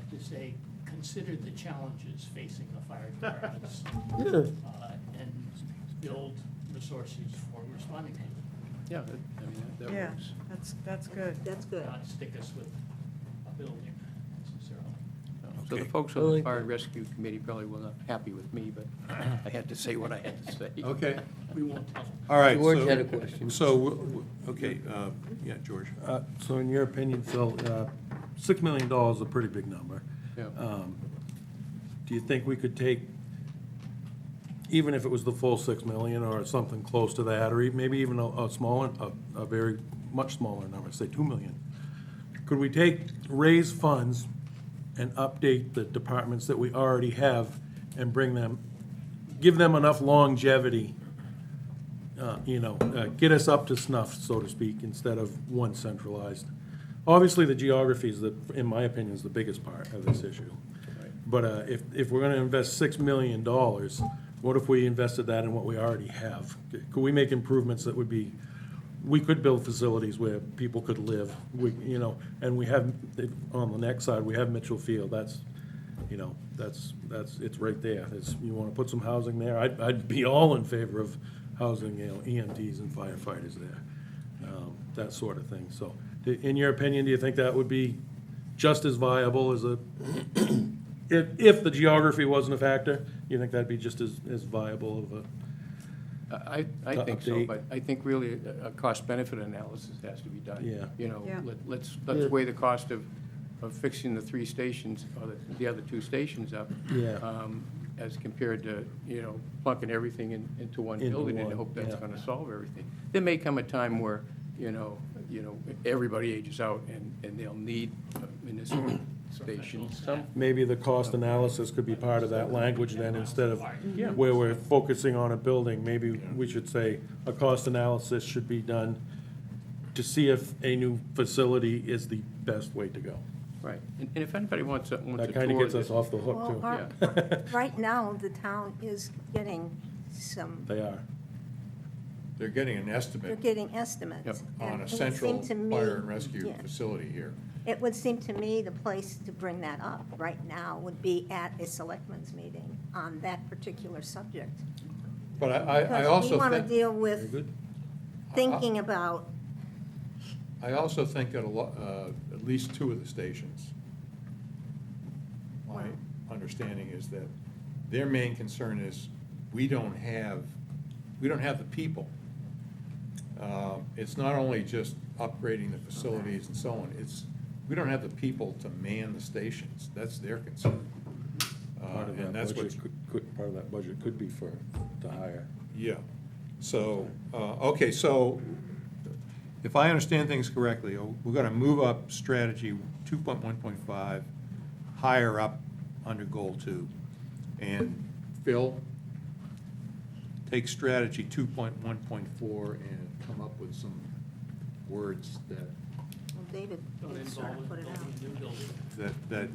Speaker 7: To say, consider the challenges facing the fire departments, and build resources for responding to them.
Speaker 9: Yeah, that
Speaker 6: Yeah,
Speaker 9: works.
Speaker 6: that's good.
Speaker 5: That's good.
Speaker 7: Not stick us with a building necessarily.
Speaker 9: So the
Speaker 1: Okay.
Speaker 9: folks
Speaker 2: I
Speaker 9: on the
Speaker 2: like
Speaker 9: Fire
Speaker 2: that.
Speaker 9: and Rescue Committee probably were not happy with me, but I had to say what I had to say.
Speaker 1: Okay,
Speaker 7: We won't tell them.
Speaker 1: all right.
Speaker 2: George
Speaker 1: so-
Speaker 2: had a question.
Speaker 1: So, okay, yeah, George.
Speaker 10: So in your opinion, Phil, $6 million is a pretty big number.
Speaker 9: Yeah.
Speaker 10: Do you think we could take, even if it was the full 6 million or something close to that, or maybe even a smaller, a very much smaller number, say 2 million? Could we raise funds and update the departments that we already have and give them enough longevity get us up to snuff, so to speak, instead of one centralized. Obviously, the geography is in my opinion, is the biggest part of this issue. But if we're gonna invest $6 million, what if we invested that in what we already have? Could we make improvements that would be, we could build facilities where people could live, and we have, on the next side, we have Mitchell Field, that's, it's right there. You wanna put some housing there, I'd be all in favor of housing, EMTs and firefighters there, that sort of thing. So, in your opinion, do you think that would be just as viable as if the geography wasn't a factor, you think that'd be just as viable of a?
Speaker 9: I think so,
Speaker 10: update.
Speaker 9: but I think really a cost-benefit analysis has to be done.
Speaker 10: Yeah.
Speaker 6: Yeah.
Speaker 9: Let's weigh the cost of fixing the 3 stations, or the other 2 stations up.
Speaker 10: Yeah.
Speaker 9: As compared to, plunking everything into one
Speaker 10: Into
Speaker 9: building and
Speaker 10: one,
Speaker 9: hope that's
Speaker 10: yeah.
Speaker 9: gonna solve everything. There may come a time where, everybody ages out and they'll need municipal stations.
Speaker 10: Maybe the cost analysis could be part of that language then, instead of where we're focusing on a building, maybe we should say a cost analysis should be done to see if a new facility is the best way to go.
Speaker 9: Right, and if anybody wants a tour.
Speaker 10: That kind of gets us off the hook
Speaker 5: Well,
Speaker 10: too.
Speaker 5: right now, the town is getting some,
Speaker 10: They are.
Speaker 1: They're getting an
Speaker 5: they're
Speaker 1: estimate
Speaker 5: getting estimates.
Speaker 1: on
Speaker 5: and
Speaker 1: a
Speaker 5: it would seem
Speaker 1: central
Speaker 5: to me-
Speaker 1: fire and rescue
Speaker 5: yeah.
Speaker 1: facility here.
Speaker 5: It would seem to me the place to bring that up right now would be at a selectmen's meeting on that particular subject.
Speaker 1: But I
Speaker 5: Because
Speaker 1: also
Speaker 5: we want to
Speaker 1: think,
Speaker 5: deal
Speaker 10: Very
Speaker 5: with
Speaker 10: good.
Speaker 5: thinking about,
Speaker 1: I also think that at least 2 of the stations, my understanding is that their main concern is, we don't have the people. It's not only just upgrading the facilities and so on, we don't have the people to man the stations. That's their concern.
Speaker 10: Part of
Speaker 1: And
Speaker 10: that
Speaker 1: that's
Speaker 10: budget
Speaker 1: what's,
Speaker 10: part of that budget could be to hire.
Speaker 1: yeah. So, okay, so if I understand things correctly, we're gonna move up strategy 2.1.5, higher up under goal 2. And Phil, take strategy 2.1.4 and come up with some words
Speaker 5: well, David sort of put it out.
Speaker 1: that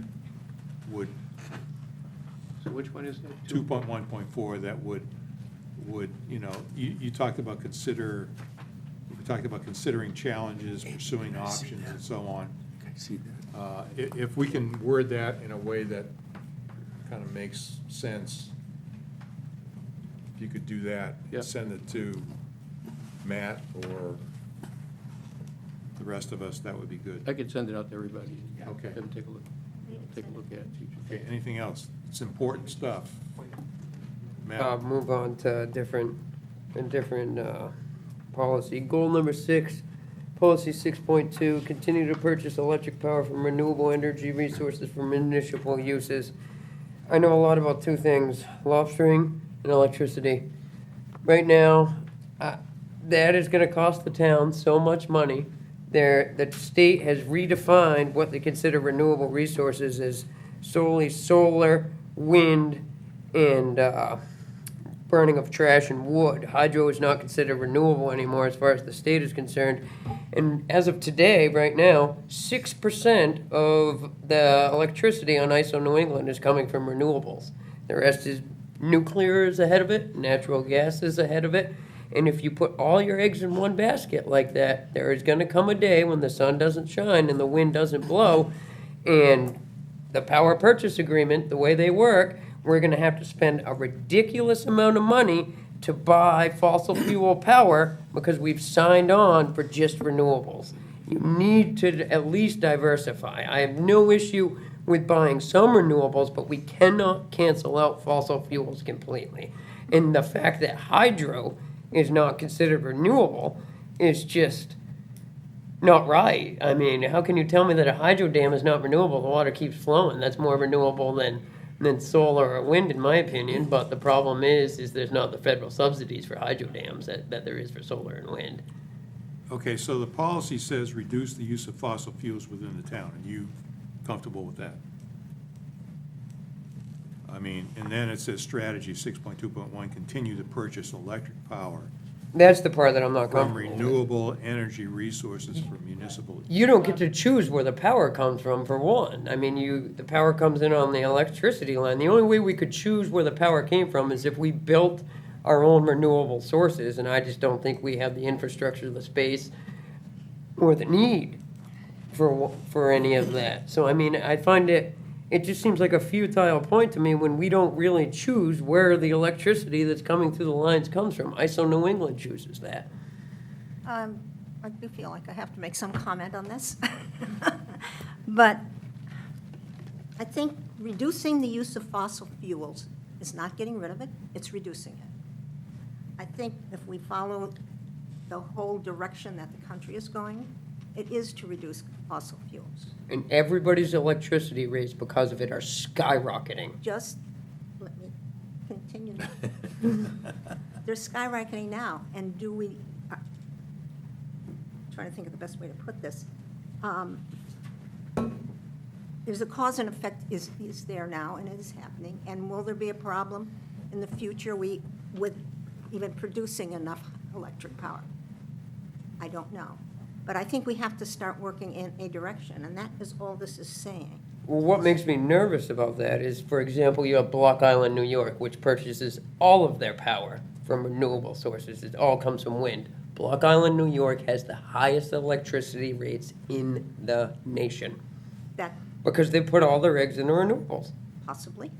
Speaker 1: would,
Speaker 9: So which one is that?
Speaker 1: 2.1.4, that would, you talked about considering challenges, pursuing options and so on.
Speaker 4: I see that.
Speaker 1: If we can word that in a way that kind of makes sense, if you could do that,
Speaker 9: Yeah.
Speaker 1: send it to Matt or the rest of us, that would be good.
Speaker 9: I could send it out to everybody.
Speaker 1: Okay.
Speaker 9: Have them take a look at it.
Speaker 1: Okay, anything else? It's important stuff. Matt?
Speaker 2: Move on to a different policy. Goal number 6, policy 6.2, continue to purchase electric power from renewable energy resources for municipal uses. I know a lot about 2 things, lobstering and electricity. Right now, that is gonna cost the town so much money. The state has redefined what they consider renewable resources as solely solar, wind, and burning of trash and wood. Hydro is not considered renewable anymore as far as the state is concerned. And as of today, right now, 6% of the electricity on ISO New England is coming from renewables. The rest is nuclear is ahead of it, natural gas is ahead of it. And if you put all your eggs in one basket like that, there is going to come a day when the sun doesn't shine and the wind doesn't blow, and the power purchase agreement, the way they work, we're going to have to spend a ridiculous amount of money to buy fossil fuel power because we've signed on for just renewables. You need to at least diversify. I have no issue with buying some renewables, but we cannot cancel out fossil fuels completely. And the fact that hydro is not considered renewable is just not right. I mean, how can you tell me that a hydro dam is not renewable? The water keeps flowing. That's more renewable than solar or wind, in my opinion. But the problem is there's not the federal subsidies for hydro dams that there is for solar and wind.
Speaker 1: Okay, so the policy says reduce the use of fossil fuels within the town. Are you comfortable with that? I mean, and then it says strategy 6.2.1, continue to purchase electric power
Speaker 2: That's the part that I'm not
Speaker 1: from
Speaker 2: comfortable with.
Speaker 1: renewable energy resources for municipal.
Speaker 2: You don't get to choose where the power comes from, for one. I mean, the power comes in on the electricity line. The only way we could choose where the power came from is if we built our own renewable sources, and I just don't think we have the infrastructure, the space, or the need for any of that. So, I mean, I find it just seems like a futile point to me when we don't really choose where the electricity that's coming through the lines comes from. ISO New England chooses that.
Speaker 5: I do feel like I have to make some comment on this. But I think reducing the use of fossil fuels is not getting rid of it, it's reducing it. I think if we follow the whole direction that the country is going, it is to reduce fossil fuels.
Speaker 2: And everybody's electricity rates because of it are skyrocketing.
Speaker 5: Just let me continue. They're skyrocketing now, and do we, trying to think of the best way to put this. There's a cause and effect is there now, and it is happening, and will there be a problem in the future with even producing enough electric power? I don't know. But I think we have to start working in a direction, and that is all this is saying.
Speaker 2: Well, what makes me nervous about that is, for example, you have Block Island, New York, which purchases all of their power from renewable sources. It all comes from wind. Block Island, New York has the highest electricity rates in the nation
Speaker 5: That
Speaker 2: because they put all their eggs in the renewables.
Speaker 5: possibly.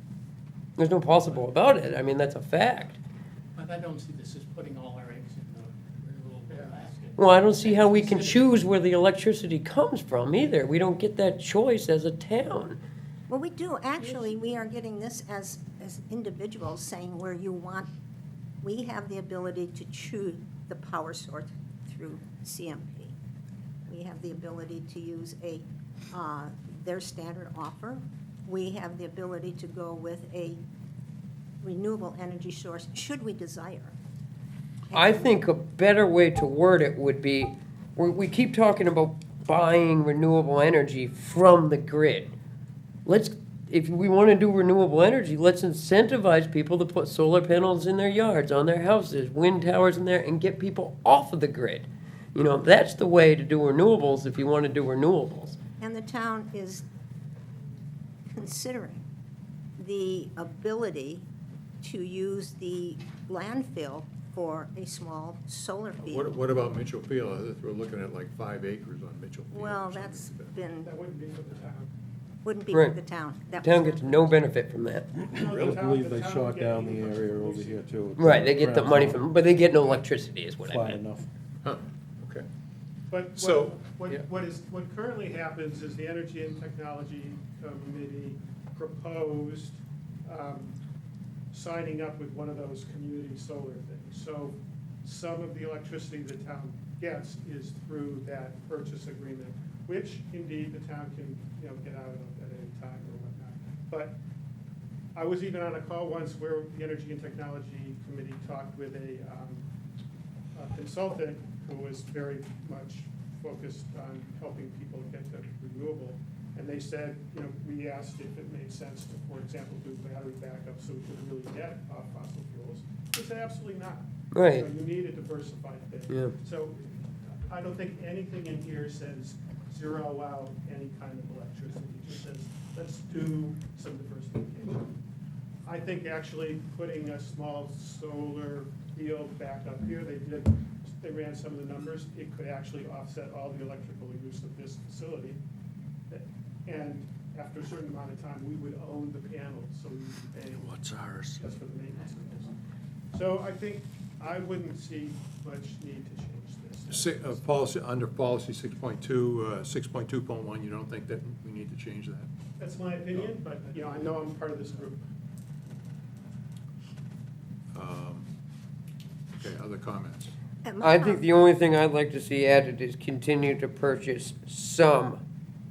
Speaker 2: There's no possible about it. I mean, that's a fact.
Speaker 7: But I don't see this as putting all our eggs in the renewable basket.
Speaker 2: Well, I don't see how we can choose where the electricity comes from either. We don't get that choice as a town.
Speaker 5: Well, we do, actually, we are getting this as individuals, saying where you want, we have the ability to choose the power source through CMP. We have the ability to use their standard offer. We have the ability to go with a renewable energy source, should we desire.
Speaker 2: I think a better way to word it would be, we keep talking about buying renewable energy from the grid. If we want to do renewable energy, let's incentivize people to put solar panels in their yards, on their houses, wind towers in there, and get people off of the grid. You know, that's the way to do renewables if you want to do renewables.
Speaker 5: And the town is considering the ability to use the landfill for a small solar field.
Speaker 1: What about Mitchell Field? We're looking at like 5 acres on Mitchell Field.
Speaker 5: Well,
Speaker 1: or something
Speaker 5: that's
Speaker 1: like that.
Speaker 5: been,
Speaker 3: That wouldn't be for the town.
Speaker 5: wouldn't be for
Speaker 2: Right.
Speaker 5: the town. That
Speaker 2: The town
Speaker 5: was
Speaker 2: gets
Speaker 5: not-
Speaker 2: no benefit from that.
Speaker 10: I believe they shot down the area over here too.
Speaker 2: Right, they get the money from, but they get no electricity is what I
Speaker 10: Flat
Speaker 2: meant.
Speaker 10: enough.
Speaker 1: Huh, okay.
Speaker 3: But
Speaker 1: So, yeah.
Speaker 3: what currently happens is the Energy and Technology Committee proposed signing up with one of those community solar things. So some of the electricity the town gets is through that purchase agreement, which indeed the town can, get out of at any time or whatnot. But I was even on a call once where the Energy and Technology Committee talked with a consultant who was very much focused on helping people get to renewable. And they said, we asked if it made sense to, for example, do battery backup so we could really get off fossil fuels. They said, absolutely not.
Speaker 2: Right.
Speaker 3: You need a diversified thing.
Speaker 2: Yeah.
Speaker 3: So I don't think anything in here says zero out any kind of electricity. It just says, let's do some diversification. I think actually putting a small solar field back up here, they ran some of the numbers, it could actually offset all the electrical use of this facility. And after a certain amount of time, we would own the panels, so we would be paying
Speaker 4: What's ours?
Speaker 3: just for the maintenance of this. So I think I wouldn't see much need to change this.
Speaker 1: Policy, under policy 6.2, 6.2.1, you don't think that we need to change that?
Speaker 3: That's my opinion, but, I know I'm part of this group.
Speaker 1: Okay, other comments?
Speaker 2: I think the only thing I'd like to see added is continue to purchase some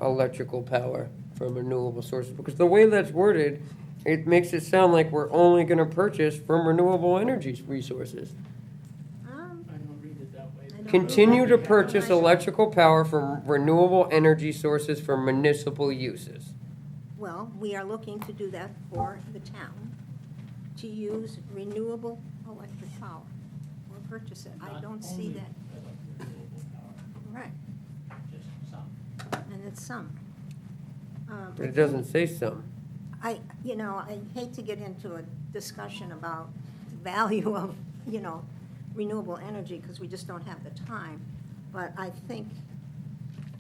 Speaker 2: electrical power from renewable sources, because the way that's worded, it makes it sound like we're only gonna purchase from renewable energy resources.
Speaker 7: I don't read it that way.
Speaker 5: I don't-
Speaker 2: Continue to purchase electrical power from renewable energy sources for municipal uses.
Speaker 5: Well, we are looking to do that for the town, to use renewable electric power. We're purchase it. I
Speaker 7: Not
Speaker 5: don't see
Speaker 7: only
Speaker 5: that.
Speaker 7: renewable power,
Speaker 5: Right,
Speaker 7: just some.
Speaker 5: and it's some.
Speaker 2: But it doesn't say some.
Speaker 5: I hate to get into a discussion about the value of, renewable energy, because we just don't have the time. But I think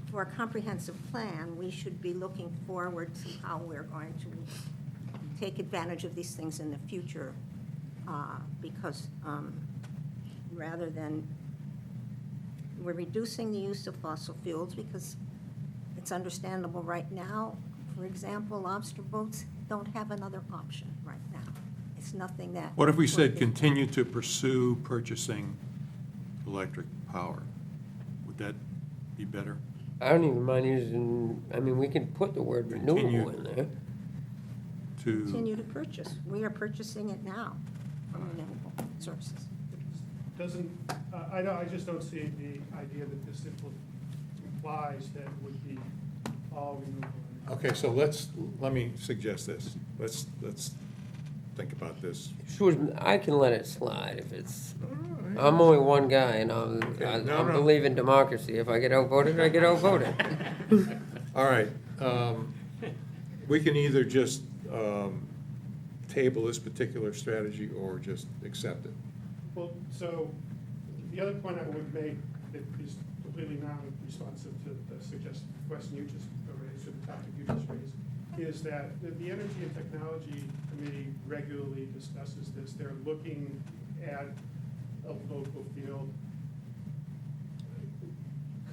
Speaker 5: for a comprehensive plan, we should be looking forward to how we're going to take advantage of these things in the future, because rather than, we're reducing the use of fossil fuels because it's understandable right now. For example, lobster boats don't have another option right now. It's nothing that.
Speaker 1: What if we said continue to pursue purchasing electric power? Would that be better?
Speaker 2: I don't even mind using, I mean, we can put the word renewable
Speaker 1: Continue.
Speaker 2: in there.
Speaker 5: Continue to purchase. We are purchasing it now from renewable sources.
Speaker 3: Doesn't, I just don't see the idea that this implies that it would be all renewable energy.
Speaker 1: Okay, so let me suggest this. Let's think about this.
Speaker 2: Sure, I can let it slide if it's, I'm only one guy and I
Speaker 1: no, no.
Speaker 2: believe in democracy. If I get outvoted, I get outvoted.
Speaker 1: All right, we can either just table this particular strategy or just accept it.
Speaker 3: Well, so the other point I would make that is completely non-responsive to the suggested question you just raised, or the topic you just raised, is that the Energy and Technology Committee regularly discusses this. They're looking at a local field.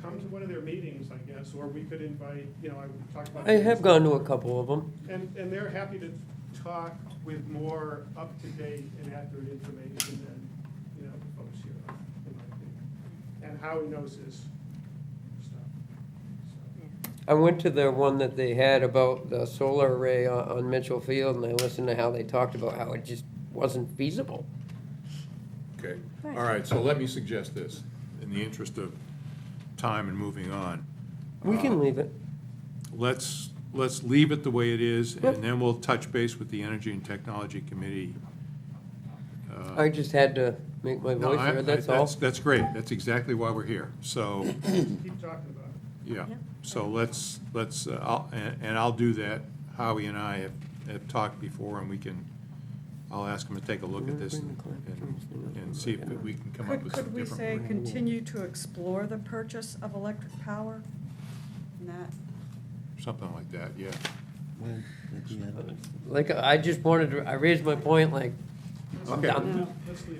Speaker 3: Come to one of their meetings, I guess, or we could invite, I talked about.
Speaker 2: I have gone to a couple of them.
Speaker 3: And they're happy to talk with more up-to-date and accurate information than, the folks here, in my opinion. And Howie knows his stuff. So,
Speaker 2: I went to the one that they had about the solar array on Mitchell Field, and I listened to how they talked about how it just wasn't feasible.
Speaker 1: Okay, all right, so let me suggest this, in the interest of time and moving on.
Speaker 2: We can leave it.
Speaker 1: Let's leave it the way it is, and then we'll touch base with the Energy and Technology Committee.
Speaker 2: I just had to make my
Speaker 1: No,
Speaker 2: voice heard, that's all.
Speaker 1: That's great, that's exactly why we're here, so,
Speaker 3: keep talking about it.
Speaker 1: yeah.
Speaker 5: Yeah.
Speaker 1: So let's, I'll do that. Howie and I have talked before, and I'll ask him to take a look at this and see if we can come up with some
Speaker 6: Could we
Speaker 1: different.
Speaker 6: say continue to explore the purchase of electric power? And that,
Speaker 1: Something like that, yeah.
Speaker 2: Like, I just wanted to, I raised my point, like, I'm
Speaker 1: Okay.
Speaker 2: done.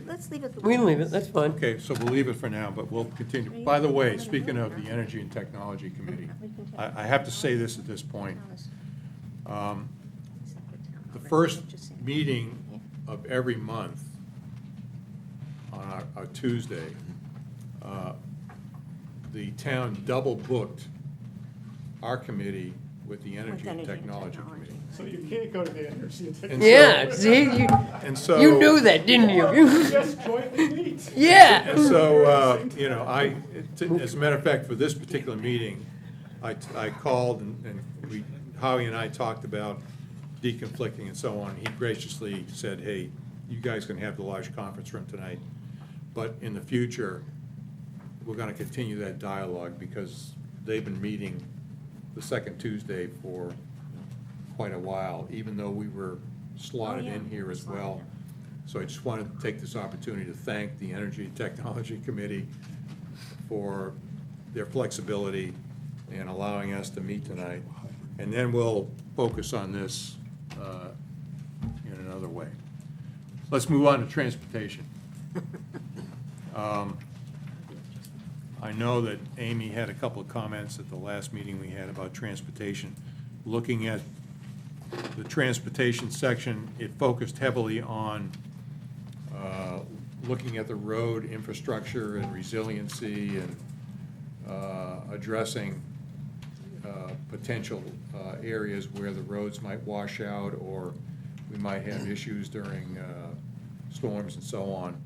Speaker 5: Let's leave it the way
Speaker 2: We can leave
Speaker 5: it
Speaker 2: it,
Speaker 5: is.
Speaker 2: that's fine.
Speaker 1: Okay, so we'll leave it for now, but we'll continue. By the way, speaking of the Energy and Technology Committee, I have to say this at this point. The first meeting of every month on our Tuesday, the town double booked our committee with the Energy and Technology Committee.
Speaker 3: So you can't go to the Energy and
Speaker 1: And
Speaker 3: Technology.
Speaker 2: Yeah, see,
Speaker 1: And so.
Speaker 2: you knew that, didn't you?
Speaker 3: Just jointly meet.
Speaker 2: Yeah.
Speaker 1: And so, as a matter of fact, for this particular meeting, I called and Howie and I talked about deconflicting and so on. He graciously said, hey, you guys can have the large conference room tonight, but in the future, we're gonna continue that dialogue because they've been meeting the second Tuesday for quite a while, even though we were slotted in here as well. So I just wanted to take this opportunity to thank the Energy and Technology Committee for their flexibility and allowing us to meet tonight. And then we'll focus on this in another way. Let's move on to transportation. I know that Amy had a couple of comments at the last meeting we had about transportation. Looking at the transportation section, it focused heavily on looking at the road infrastructure and resiliency and addressing potential areas where the roads might wash out or we might have issues during storms and so on.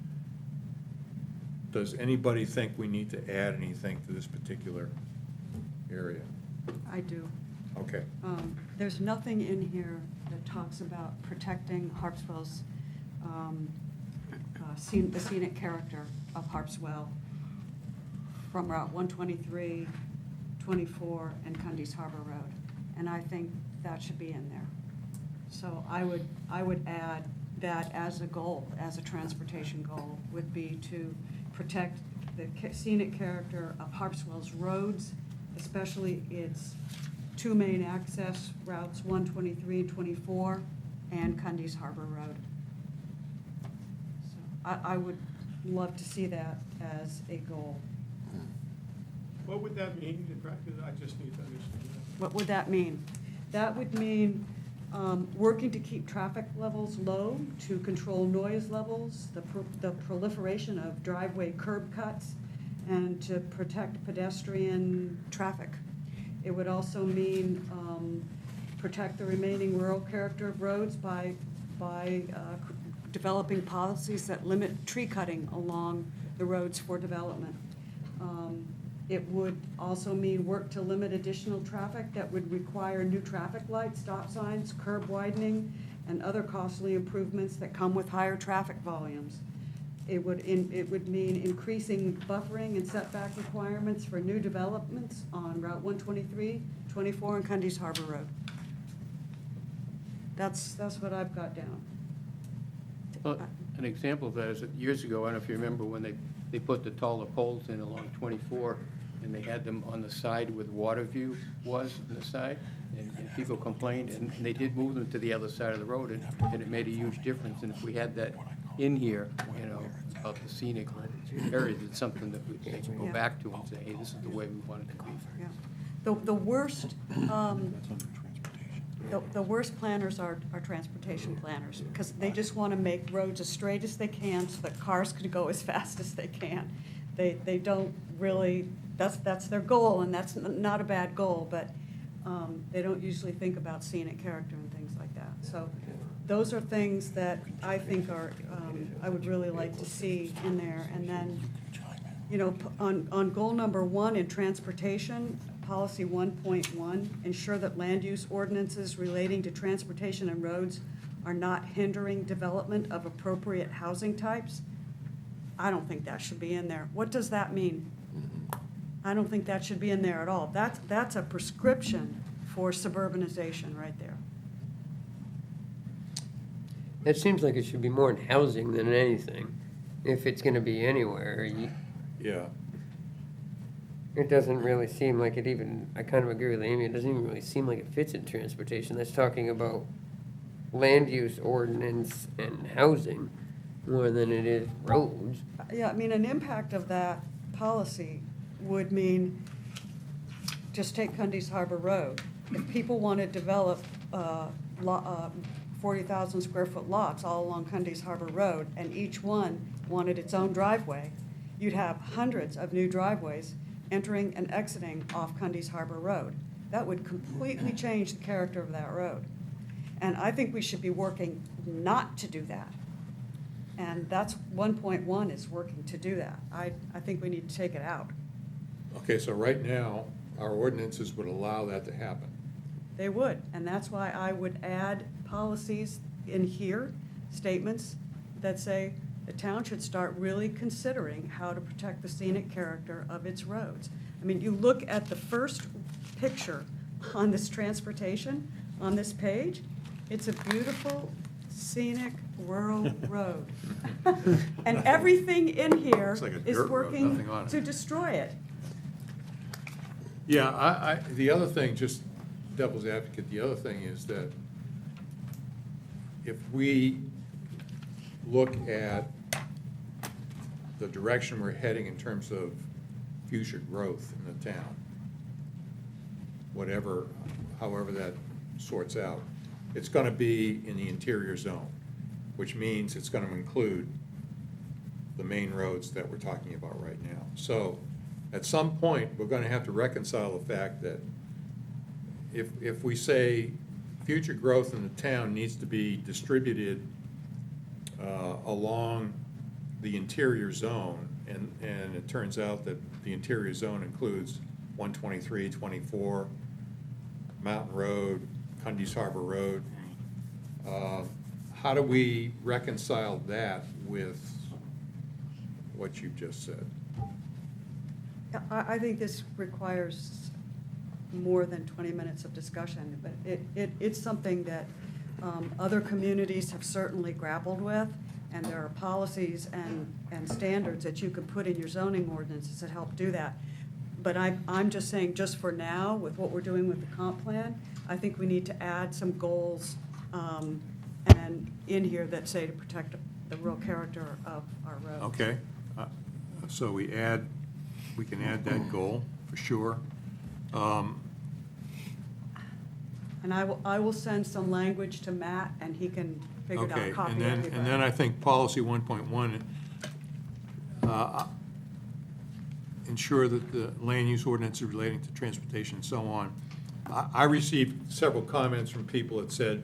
Speaker 1: Does anybody think we need to add anything to this particular area?
Speaker 6: I do.
Speaker 1: Okay.
Speaker 6: There's nothing in here that talks about protecting Harpswell's the scenic character of Harpswell from Route 123, 24, and Cundy's Harbor Road. And I think that should be in there. So I would add that as a goal, as a transportation goal, would be to protect the scenic character of Harpswell's roads, especially its two main access routes, 123 and 24, and Cundy's Harbor Road. So I would love to see that as a goal.
Speaker 3: What would that mean in practice? I just need to understand that.
Speaker 6: What would that mean? That would mean working to keep traffic levels low, to control noise levels, the proliferation of driveway curb cuts, and to protect pedestrian traffic. It would also mean protect the remaining rural character of roads by developing policies that limit tree cutting along the roads for development. It would also mean work to limit additional traffic that would require new traffic lights, stop signs, curb widening, and other costly improvements that come with higher traffic volumes. It would mean increasing buffering and setback requirements for new developments on Route 123, 24, and Cundy's Harbor Road. That's what I've got down.
Speaker 9: Well, an example of that is that years ago, I don't know if you remember when they put the taller poles in along 24, and they had them on the side where the water view was on the side, and people complained, and they did move them to the other side of the road, and it made a huge difference. And if we had that in here, you know, about the scenic areas, it's something that they can go
Speaker 6: Yeah.
Speaker 9: back to and say, hey, this is the way we want it to be.
Speaker 6: Yeah. The worst, the worst planners are transportation planners, because they just want to make roads as straight as they can so that cars can go as fast as they can. They don't really, that's their goal, and that's not a bad goal, but they don't usually think about scenic character and things like that. So those are things that I think are, I would really like to see in there. And then, you know, on goal number 1 in transportation, policy 1.1, ensure that land use ordinances relating to transportation and roads are not hindering development of appropriate housing types. I don't think that should be in there. What does that mean? I don't think that should be in there at all. That's a prescription for suburbanization right there.
Speaker 2: That seems like it should be more in housing than anything, if it's gonna be anywhere.
Speaker 1: Yeah.
Speaker 2: It doesn't really seem like it even, I kind of agree with Amy, it doesn't even really seem like it fits in transportation. That's talking about land use ordinance and housing more than it is roads.
Speaker 6: Yeah, I mean, an impact of that policy would mean, just take Cundy's Harbor Road. If people want to develop 40,000 square foot lots all along Cundy's Harbor Road, and each one wanted its own driveway, you'd have hundreds of new driveways entering and exiting off Cundy's Harbor Road. That would completely change the character of that road. And I think we should be working not to do that. And that's 1.1 is working to do that. I think we need to take it out.
Speaker 1: Okay, so right now, our ordinances would allow that to happen.
Speaker 6: They would, and that's why I would add policies in here, statements that say the town should start really considering how to protect the scenic character of its roads. I mean, you look at the first picture on this transportation, on this page, it's a beautiful scenic rural road. And everything in here
Speaker 1: Looks like a
Speaker 6: is
Speaker 1: dirt road,
Speaker 6: working
Speaker 1: nothing on it.
Speaker 6: to destroy it.
Speaker 1: Yeah, the other thing, just devil's advocate, the other thing is that if we look at the direction we're heading in terms of future growth in the town, however that sorts out, it's gonna be in the interior zone, which means it's gonna include the main roads that we're talking about right now. So, at some point, we're gonna have to reconcile the fact that if we say future growth in the town needs to be distributed along the interior zone, and it turns out that the interior zone includes 123, 24, Mountain Road, Cundy's Harbor Road, how do we reconcile that with what you've just said?
Speaker 6: I think this requires more than 20 minutes of discussion, but it's something that other communities have certainly grappled with, and there are policies and standards that you can put in your zoning ordinances that help do that. But I'm just saying, just for now, with what we're doing with the comp plan, I think we need to add some goals and in here that say to protect the real character of our roads.
Speaker 1: Okay, so we can add that goal, for sure.
Speaker 6: And I will send some language to Matt, and he can figure it out,
Speaker 1: Okay,
Speaker 6: copy
Speaker 1: and
Speaker 6: everybody.
Speaker 1: then I think policy 1.1, ensure that the land use ordinances relating to transportation and so on. I received several comments from people that said,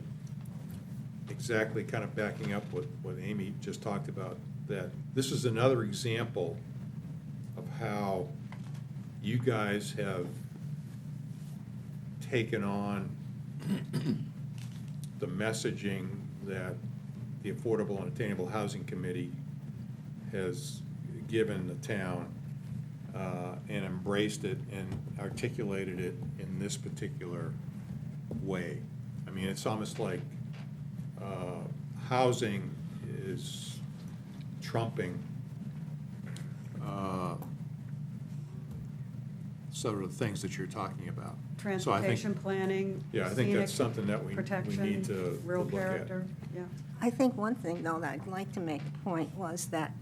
Speaker 1: exactly kind of backing up what Amy just talked about, that this is another example of how you guys have taken on the messaging that the Affordable and Attainable Housing Committee has given the town, and embraced it and articulated it in this particular way. I mean, it's almost like housing is trumping sort of the things that you're talking about. So I think-
Speaker 6: Transportation planning,
Speaker 1: Yeah, I think that's
Speaker 6: scenic
Speaker 1: something that we need
Speaker 6: protection,
Speaker 1: to
Speaker 6: real
Speaker 1: look at.
Speaker 6: character, yeah.
Speaker 5: I think one thing, though, that I'd like to make a point was that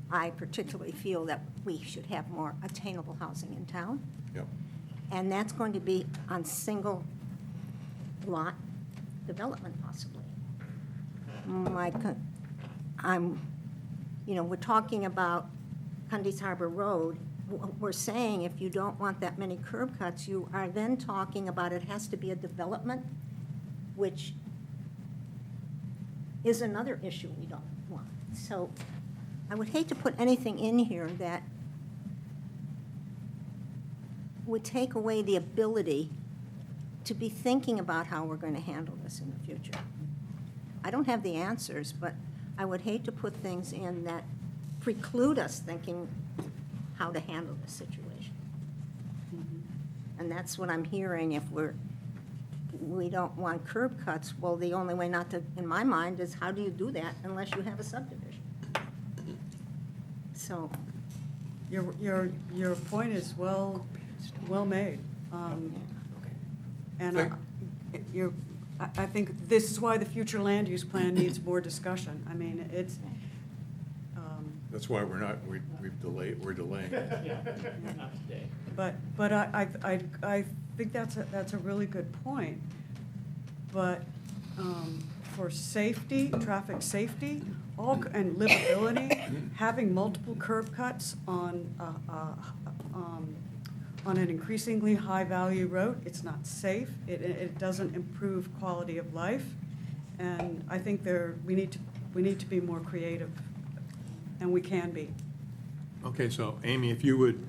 Speaker 5: I particularly feel that we should have more attainable housing in town,
Speaker 1: Yep.
Speaker 5: and that's going to be on single lot development possibly. We're talking about Cundy's Harbor Road. We're saying if you don't want that many curb cuts, you are then talking about it has to be a development, which is another issue we don't want. So I would hate to put anything in here that would take away the ability to be thinking about how we're going to handle this in the future. I don't have the answers, but I would hate to put things in that preclude us thinking how to handle this situation. And that's what I'm hearing. If we don't want curb cuts, well, the only way not to, in my mind, is how do you do that unless you have a subdivision? So,
Speaker 6: Your point is well made. And I think this is why the future land use plan needs more discussion. I mean, it's,
Speaker 1: That's why we're delaying.
Speaker 7: Yeah, not today.
Speaker 6: but I think that's a really good point. But for safety, traffic safety, and livability, having multiple curb cuts on an increasingly high-value road, it's not safe. It doesn't improve quality of life, and I think we need to be more creative, and we can be.
Speaker 1: Okay, so Amy, if you would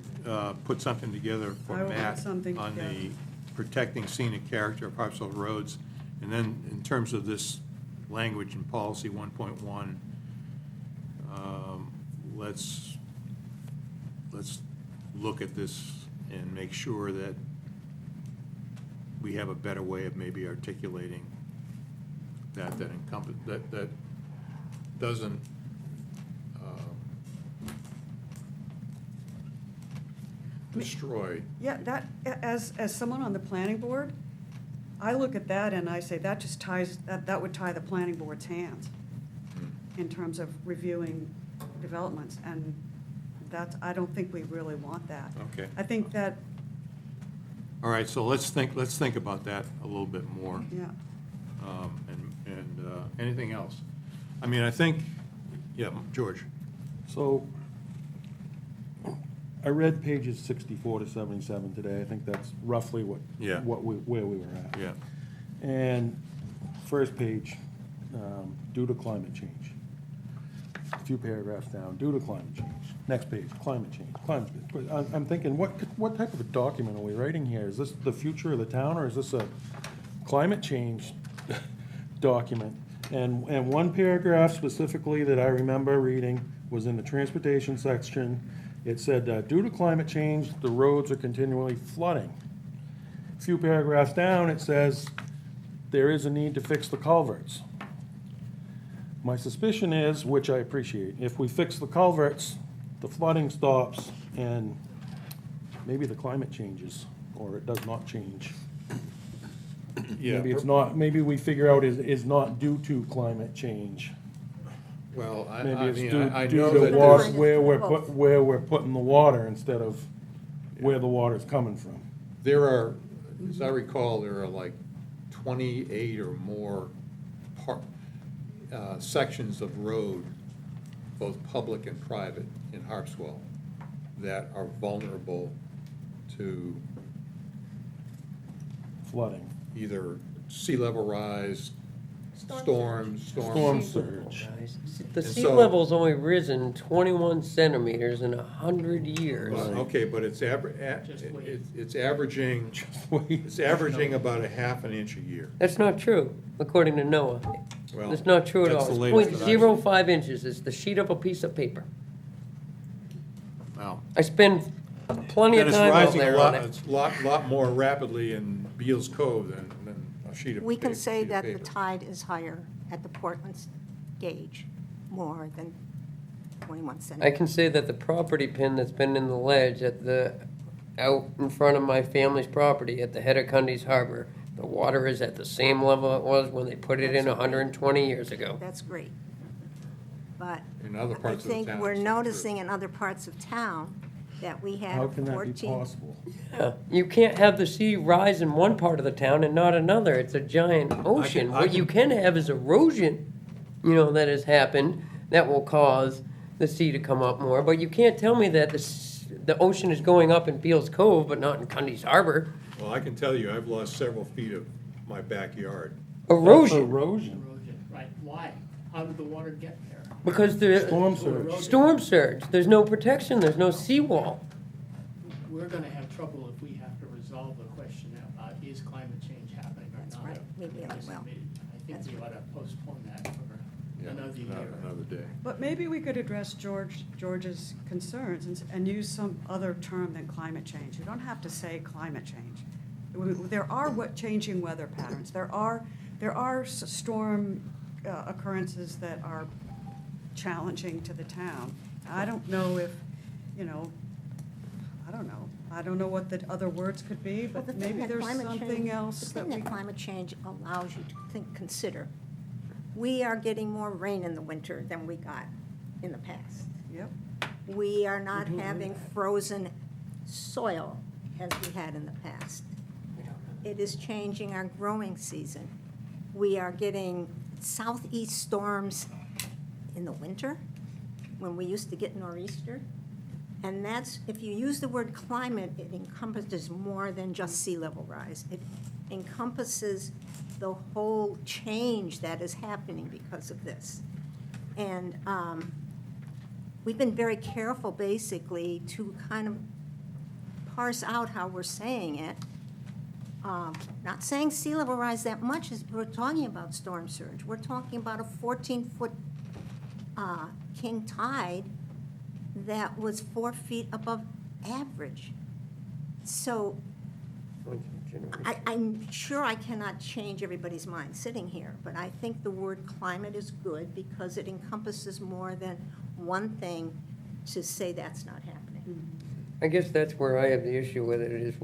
Speaker 1: put something together for
Speaker 6: I will put
Speaker 1: Matt
Speaker 6: something
Speaker 1: on the
Speaker 6: together.
Speaker 1: protecting scenic character of Harpswell roads, and then in terms of this language in policy 1.1, let's look at this and make sure that we have a better way of maybe articulating that doesn't destroy.
Speaker 6: Yeah, that, as someone on the planning board, I look at that and I say, that just that would tie the planning board's hands in terms of reviewing developments, and I don't think we really want that.
Speaker 1: Okay.
Speaker 6: I think that,
Speaker 1: All right, so let's think about that a little bit more.
Speaker 6: yeah,
Speaker 1: And anything else? I mean, I think, yeah, George.
Speaker 10: So, I read pages 64 to 77 today. I think that's roughly
Speaker 1: Yeah.
Speaker 10: where we were at.
Speaker 1: Yeah.
Speaker 10: And first page, due to climate change. few paragraphs down, due to climate change. Next page, climate change, climate change. But I'm thinking, what type of a document are we writing here? Is this the future of the town, or is this a climate change document? And one paragraph specifically that I remember reading was in the transportation section. It said, due to climate change, the roads are continually flooding. A few paragraphs down, it says, there is a need to fix the culverts. My suspicion is, which I appreciate, if we fix the culverts, the flooding stops, and maybe the climate changes, or it does not change. Maybe it's not, maybe we figure out is not due to climate change.
Speaker 1: Well, I
Speaker 10: Maybe it's
Speaker 1: mean, I
Speaker 10: due
Speaker 1: know
Speaker 10: to
Speaker 1: that
Speaker 10: water,
Speaker 1: there's,
Speaker 10: where we're putting the water instead of where the water's coming from.
Speaker 1: there are, as I recall, there are like 28 or more sections of road, both public and private, in Harpswell that are vulnerable to
Speaker 10: Flooding,
Speaker 1: either sea level rise,
Speaker 10: storm surge.
Speaker 2: The
Speaker 1: And
Speaker 2: sea
Speaker 1: so-
Speaker 2: level's only risen 21 centimeters in 100 years.
Speaker 1: Well, okay, but it's
Speaker 7: Just wait.
Speaker 1: it's averaging, it's averaging about a half an inch a year.
Speaker 2: That's not true, according to NOAA.
Speaker 1: Well,
Speaker 2: That's not true at
Speaker 1: that's
Speaker 2: all.
Speaker 1: the
Speaker 2: It's
Speaker 1: latest that I've
Speaker 2: 0.05 inches. It's the sheet of a piece of paper.
Speaker 1: Wow.
Speaker 2: I spend plenty
Speaker 1: Then
Speaker 2: of
Speaker 1: it's
Speaker 2: time out
Speaker 1: rising a
Speaker 2: there
Speaker 1: lot,
Speaker 2: on it.
Speaker 1: it's lot more rapidly in Beals Cove than a sheet of.
Speaker 5: We can
Speaker 1: pa-
Speaker 5: say
Speaker 1: sheet of
Speaker 5: that the
Speaker 1: paper.
Speaker 5: tide is higher at the Portland gauge, more than 21
Speaker 2: I
Speaker 5: centimeters.
Speaker 2: can say that the property pin that's been in the ledge out in front of my family's property at the head of Cundy's Harbor, the water is at the same level it was when they put it in
Speaker 5: That's great.
Speaker 2: 120 years ago.
Speaker 5: That's great. But
Speaker 1: In other
Speaker 5: I
Speaker 1: parts of the
Speaker 5: think
Speaker 1: town,
Speaker 5: we're
Speaker 1: it's not true.
Speaker 5: noticing in other parts of town that we
Speaker 10: How
Speaker 5: have
Speaker 10: can that be
Speaker 5: 14.
Speaker 10: possible?
Speaker 2: Yeah, you can't have the sea rise in one part of the town and not another. It's a giant ocean.
Speaker 1: I
Speaker 2: What you can have is erosion, that has happened that will cause the sea to come up more. But you can't tell me that the ocean is going up in Beals Cove, but not in Cundy's Harbor.
Speaker 1: Well, I can tell you, I've lost several feet of my backyard.
Speaker 2: Erosion,
Speaker 10: Erosion.
Speaker 7: Erosion, right, why? How did the water get there?
Speaker 2: because the
Speaker 10: Storm surge.
Speaker 2: storm surge. There's no protection. There's no seawall.
Speaker 7: We're gonna have trouble if we have to resolve the question about is climate change happening or
Speaker 5: That's
Speaker 7: not.
Speaker 5: right. We really
Speaker 7: This
Speaker 5: will.
Speaker 7: meeting. I
Speaker 5: That's
Speaker 7: think we ought to postpone that for
Speaker 1: Yeah,
Speaker 7: another year.
Speaker 1: Another day.
Speaker 6: But maybe we could address George's concerns and use some other term than climate change. You don't have to say climate change. There are changing weather patterns. There are storm occurrences that are challenging to the town. I don't know if, I don't know what the other words could be,
Speaker 5: Well,
Speaker 6: but
Speaker 5: the thing
Speaker 6: maybe
Speaker 5: that
Speaker 6: there's
Speaker 5: climate
Speaker 6: something
Speaker 5: change-
Speaker 6: else
Speaker 5: The
Speaker 6: that
Speaker 5: thing
Speaker 6: we.
Speaker 5: that climate change allows you to consider, we are getting more rain in the winter than we got in the past.
Speaker 6: Yep.
Speaker 5: We are not having frozen soil as we had in the past. It is changing our growing season. We are getting southeast storms in the winter, when we used to get nor'easter. And that's, if you use the word climate, it encompasses more than just sea level rise. It encompasses the whole change that is happening because of this. And we've been very careful, basically, to kind of parse out how we're saying it. Not saying sea level rise that much, as we're talking about storm surge. We're talking about a 14-foot king tide that was 4 feet above average. So I'm sure I cannot change everybody's mind sitting here, but I think the word climate is good because it encompasses more than one thing to say that's not happening.
Speaker 2: I guess that's where I have the issue with it, is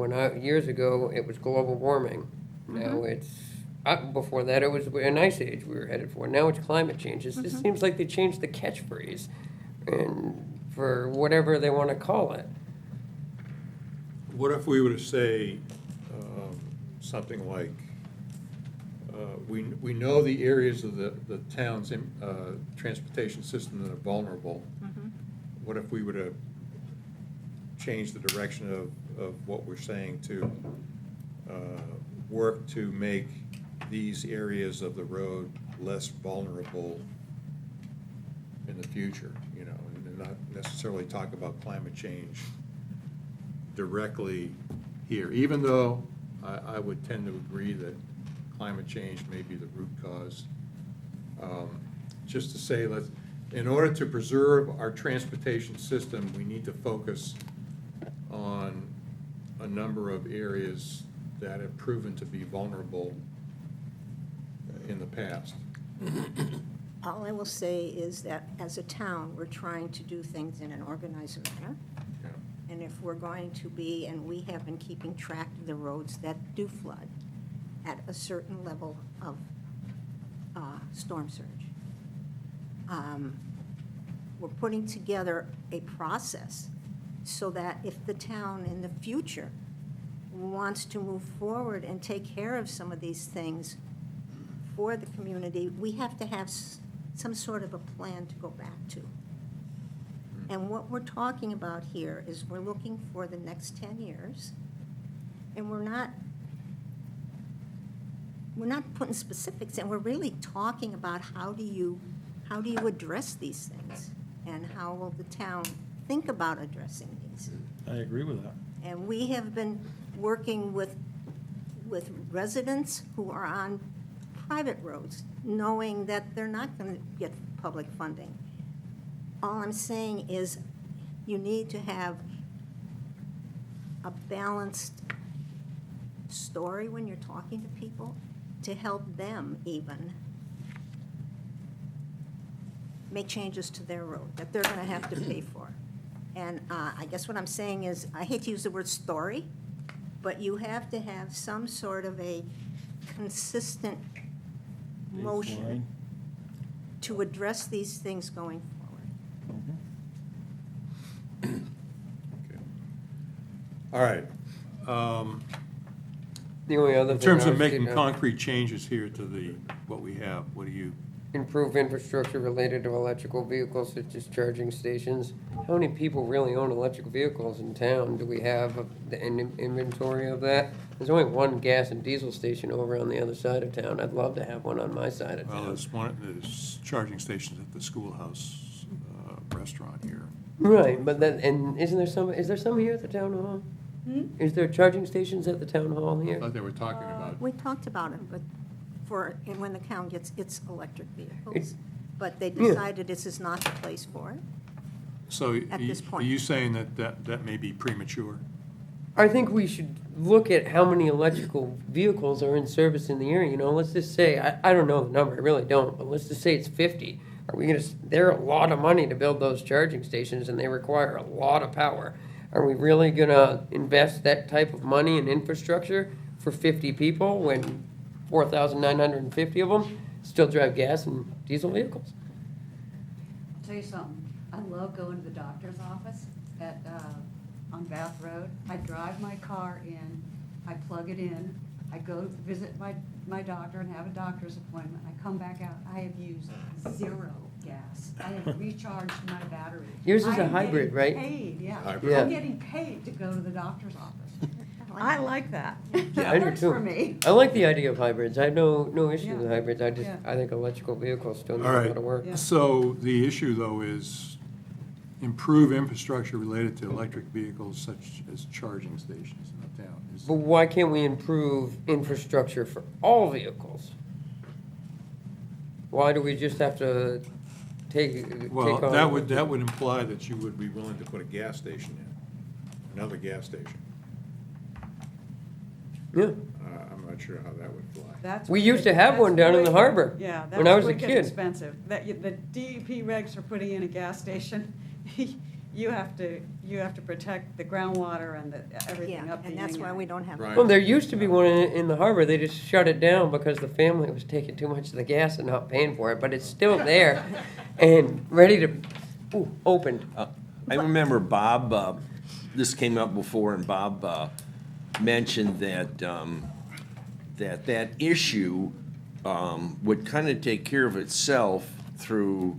Speaker 2: years ago, it was global warming. Now it's, before that, it was an ice age we were headed for. Now it's climate change. It just seems like they changed the catchphrase and for whatever they want to call it.
Speaker 1: What if we were to say something like, we know the areas of the town's transportation system that are vulnerable. What if we were to change the direction of what we're saying to work to make these areas of the road less vulnerable in the the future, you know, and not necessarily talk about climate change directly here, even though I would tend to agree that climate change may be the root cause. Just to say, in order to preserve our transportation system, we need to focus on a number of areas that have proven to be vulnerable in the past.
Speaker 5: All I will say is that as a town, we're trying to do things in an organized manner.
Speaker 1: Yeah.
Speaker 5: And if we're going to be, and we have been keeping track of the roads that do flood at a certain level of storm surge. We're putting together a process so that if the town in the future wants to move forward and take care of some of these things for the community, we have to have some sort of a plan to go back to. And what we're talking about here is we're looking for the next 10 years, and we're not putting specifics, and we're really talking about how do you address these things, and how will the town think about addressing these.
Speaker 10: I agree with that.
Speaker 5: And we have been working with residents who are on private roads, knowing that they're not going to get public funding. All I'm saying is you need to have a balanced story when you're talking to people to help them even make changes to their road that they're going to have to pay for. And I guess what I'm saying is, I hate to use the word story, but you have to have some sort of a consistent motion to address these things going forward.
Speaker 1: Okay. All right.
Speaker 2: The only other
Speaker 1: In
Speaker 2: thing
Speaker 1: terms
Speaker 2: I
Speaker 1: of
Speaker 2: was
Speaker 1: making
Speaker 2: getting at-
Speaker 1: concrete changes here to what we have, what do you?
Speaker 2: Improve infrastructure related to electrical vehicles such as charging stations. How many people really own electric vehicles in town? Do we have an inventory of that? There's only one gas and diesel station over on the other side of town. I'd love to have one on my side of
Speaker 1: Well,
Speaker 2: town.
Speaker 1: there's charging stations at the schoolhouse restaurant here.
Speaker 2: Right, but then, and is there some here at the town hall? Is there charging stations at the town hall
Speaker 1: I
Speaker 2: here?
Speaker 1: thought they were talking about,
Speaker 5: We talked about it, but and when the town gets its electric vehicles,
Speaker 2: It's-
Speaker 5: but they
Speaker 2: Yeah.
Speaker 5: decided this is not the place for it.
Speaker 1: so
Speaker 5: At this
Speaker 1: are
Speaker 5: point.
Speaker 1: you saying that may be premature?
Speaker 2: I think we should look at how many electrical vehicles are in service in the area, you know, let's just say, I don't know the number, I really don't, but let's just say it's 50. Are we gonna, they're a lot of money to build those charging stations, and they require a lot of power. Are we really gonna invest that type of money in infrastructure for 50 people when 4,950 of them still drive gas and diesel vehicles?
Speaker 6: I'll tell you something, I love going to the doctor's office on Bath Road. I drive my car in, I plug it in, I go visit my doctor and have a doctor's appointment. I come back out, I have used 0 gas. I have recharged my battery.
Speaker 2: Yours is a
Speaker 6: I'm
Speaker 2: hybrid,
Speaker 6: getting
Speaker 2: right?
Speaker 6: paid, yeah.
Speaker 1: Hybrid.
Speaker 2: Yeah.
Speaker 6: I'm getting paid to go to the doctor's office. I like that.
Speaker 2: I
Speaker 6: That
Speaker 2: do
Speaker 6: works
Speaker 2: too.
Speaker 6: for me.
Speaker 2: I like the idea of hybrids. I have no issue with
Speaker 6: Yeah.
Speaker 2: hybrids. I
Speaker 6: Yeah.
Speaker 2: think electrical vehicles still need
Speaker 1: All
Speaker 2: a
Speaker 1: right.
Speaker 2: lot of work.
Speaker 6: Yeah.
Speaker 1: So the issue, though, is improve infrastructure related to electric vehicles such as charging stations in the town.
Speaker 2: But why can't we improve infrastructure for all vehicles? Why do we just have to take
Speaker 1: Well,
Speaker 2: on?
Speaker 1: that would imply that you would be willing to put a gas station in, another gas station.
Speaker 2: Yeah.
Speaker 1: I'm not sure how that would fly.
Speaker 6: That's
Speaker 2: We
Speaker 6: what
Speaker 2: used to
Speaker 6: it-
Speaker 2: have
Speaker 6: that's
Speaker 2: one down in the
Speaker 6: wicked.
Speaker 2: harbor
Speaker 6: Yeah,
Speaker 2: when I was a
Speaker 6: that's wicked
Speaker 2: kid.
Speaker 6: expensive. The DEP regs are putting in a gas station. You have to protect the groundwater and everything
Speaker 5: Yeah,
Speaker 6: up the
Speaker 5: and that's
Speaker 6: yin
Speaker 5: why
Speaker 6: yang.
Speaker 5: we don't have.
Speaker 1: Right.
Speaker 2: Well, there used to be one in the harbor. They just shut it down because the family was taking too much of the gas and not paying for it. But it's still there and ready to, opened.
Speaker 4: I remember Bob, this came up before, and Bob mentioned that that issue would kind of take care of itself through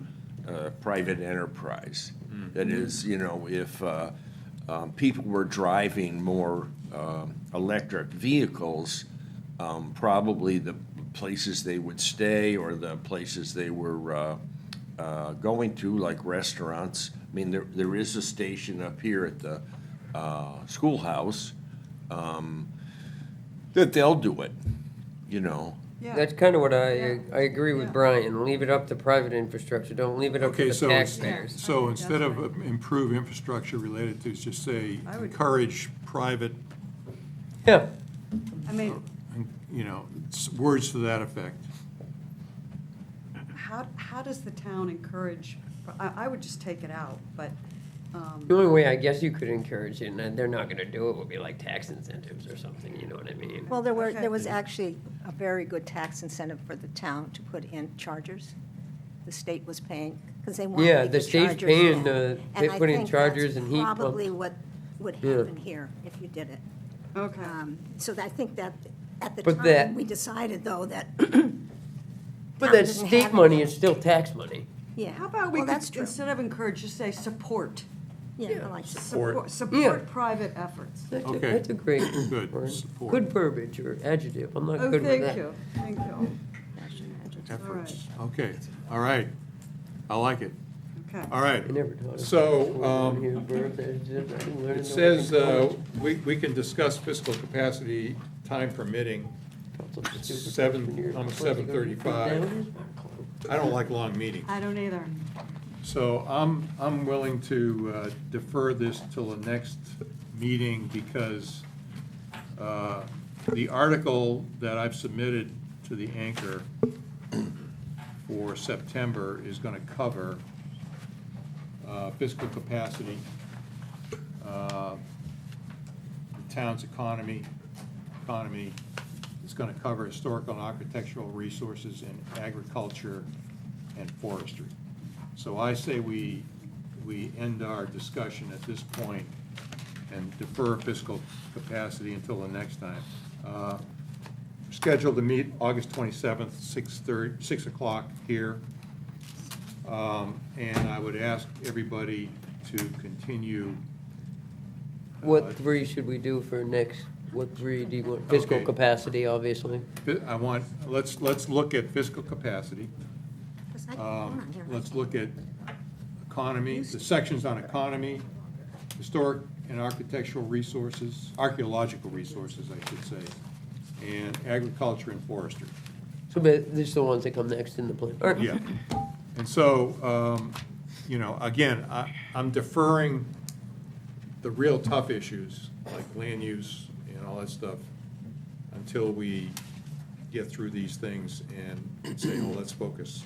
Speaker 4: private enterprise. That is, you know, if people were driving more electric vehicles, probably the places they would stay or the places they were going to, like restaurants. I mean, there is a station up here at the schoolhouse that they'll do it, you know.
Speaker 6: Yeah.
Speaker 2: That's kind of what I
Speaker 6: Yeah.
Speaker 2: agree with
Speaker 6: Yeah.
Speaker 2: Brian. Leave it up to private infrastructure. Don't leave it up to
Speaker 1: Okay,
Speaker 2: the
Speaker 1: so,
Speaker 2: taxpayers.
Speaker 1: so instead of
Speaker 6: That's
Speaker 1: improve infrastructure related to, just say,
Speaker 6: I would-
Speaker 1: encourage private,
Speaker 2: Yeah,
Speaker 6: I mean,
Speaker 1: you know, words to that effect.
Speaker 6: how does the town encourage, I would just take it out, but,
Speaker 2: the only way I guess you could encourage it, and they're not gonna do it, would be like tax incentives or something, you know what I mean?
Speaker 5: Well,
Speaker 6: Okay.
Speaker 5: there was actually a very good tax incentive for the town to put in chargers. The state was paying, because they wanted
Speaker 2: Yeah,
Speaker 5: to
Speaker 2: the
Speaker 5: get
Speaker 2: state's
Speaker 5: chargers
Speaker 2: paying,
Speaker 5: in.
Speaker 2: they
Speaker 5: And I
Speaker 2: put in
Speaker 5: think
Speaker 2: chargers
Speaker 5: that's
Speaker 2: and heat pumps.
Speaker 5: probably what would
Speaker 2: Yeah.
Speaker 5: happen here if you did it.
Speaker 6: okay.
Speaker 5: So I think that, at the
Speaker 2: But that-
Speaker 5: time, we decided, though, that.
Speaker 2: But
Speaker 5: town
Speaker 2: that
Speaker 5: doesn't
Speaker 2: state
Speaker 5: have
Speaker 2: money
Speaker 5: any-
Speaker 2: is still tax money.
Speaker 5: Yeah.
Speaker 6: How about we
Speaker 5: Well,
Speaker 6: could,
Speaker 5: that's true.
Speaker 6: instead of encourage, just say support?
Speaker 5: Yeah, I like that.
Speaker 1: Support.
Speaker 2: Yeah.
Speaker 6: Support private efforts.
Speaker 1: Okay.
Speaker 2: That's a great
Speaker 1: Good,
Speaker 2: word.
Speaker 1: support.
Speaker 2: Good verbiage or adjective. I'm not
Speaker 6: Oh,
Speaker 2: good with that.
Speaker 6: thank you.
Speaker 1: Efforts. Okay, all right. I like it.
Speaker 6: Okay.
Speaker 1: All right.
Speaker 2: I never taught us.
Speaker 1: So,
Speaker 2: Here, verbs, adjectives, I didn't learn
Speaker 1: it
Speaker 2: until
Speaker 1: says,
Speaker 2: I was in college.
Speaker 1: we can discuss fiscal capacity, time permitting.
Speaker 2: Taught something
Speaker 1: It's
Speaker 2: stupid
Speaker 1: seven-
Speaker 2: freshman year.
Speaker 1: almost
Speaker 2: Supposed to go
Speaker 1: 7:35.
Speaker 2: down.
Speaker 1: I don't like long meetings.
Speaker 6: I don't either.
Speaker 1: So I'm willing to defer this till the next meeting because the article that I've submitted to the Anchor for September is going to cover fiscal capacity, the town's economy. It's going to cover historical and architectural resources and agriculture and forestry. So I say we end our discussion at this point and defer fiscal capacity until the next time. Scheduled to meet August 27th, 6 o'clock here. And I would ask everybody to continue.
Speaker 2: What three should we do for next, what three do you want? Fiscal
Speaker 1: Okay.
Speaker 2: capacity, obviously.
Speaker 1: Let's look at fiscal capacity.
Speaker 5: 'Cause I can go on here.
Speaker 1: Let's look at economy, the sections on economy, historic and architectural resources, archaeological resources, I should say, and agriculture and forestry.
Speaker 2: So but these are the ones that come next in the plan. All right.
Speaker 1: Yeah. And so, you know, again, I'm deferring the real tough issues, like land use and all that stuff, until we get through these things and say, oh, let's focus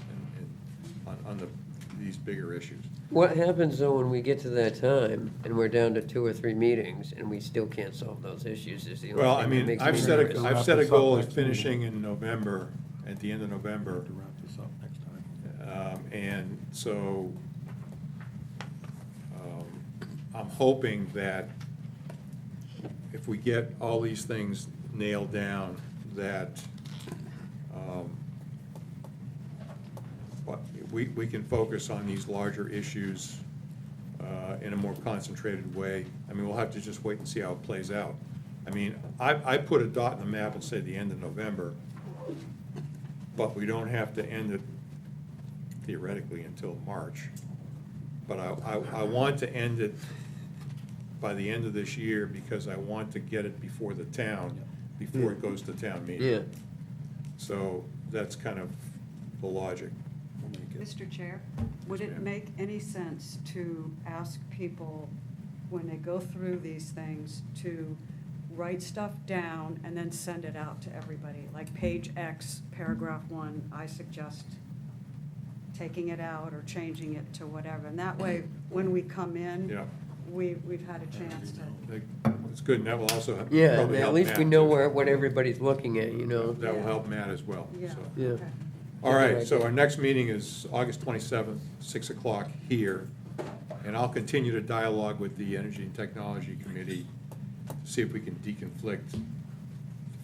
Speaker 1: on these bigger issues.
Speaker 2: What happens though when we get to that time and we're down to 2 or 3 meetings and we still can't solve those issues is the
Speaker 1: Well,
Speaker 2: only
Speaker 1: I
Speaker 2: thing that
Speaker 1: mean,
Speaker 2: makes
Speaker 1: I've
Speaker 2: me
Speaker 1: set
Speaker 2: nervous.
Speaker 1: I've set a
Speaker 10: Wrap this up
Speaker 1: goal of
Speaker 10: next meeting.
Speaker 1: finishing in November, at the end of November.
Speaker 10: To wrap this up next time.
Speaker 1: And so, I'm hoping that if we get all these things nailed down, that, we can focus on these larger issues in a more concentrated way. I mean, we'll have to just wait and see how it plays out. I mean, I put a dot in the map and say the end of November, but we don't have to end it theoretically until March. But I want to end it by the end of this year because I want to get it before the town, before it goes to town meeting.
Speaker 2: Yeah.
Speaker 1: So that's kind of the logic.
Speaker 6: Mr. Chair, would it make any sense to ask people, when they go through these things, to write stuff down and then send it out to everybody? Like page X, paragraph 1, I suggest taking it out or changing it to whatever. And that way, when we come in,
Speaker 1: Yeah.
Speaker 6: we've had a chance to.
Speaker 1: It's good, and that will also
Speaker 2: Yeah,
Speaker 1: probably
Speaker 2: at
Speaker 1: help
Speaker 2: least we
Speaker 1: Matt,
Speaker 2: know
Speaker 1: too.
Speaker 2: what everybody's looking at, you know?
Speaker 1: That will help Matt as well.
Speaker 6: Yeah.
Speaker 1: so.
Speaker 2: Yeah.
Speaker 6: Okay.
Speaker 1: All right, so our next meeting is August 27th, 6 o'clock here. And I'll continue to dialogue with the Energy and Technology Committee, see if we can deconflict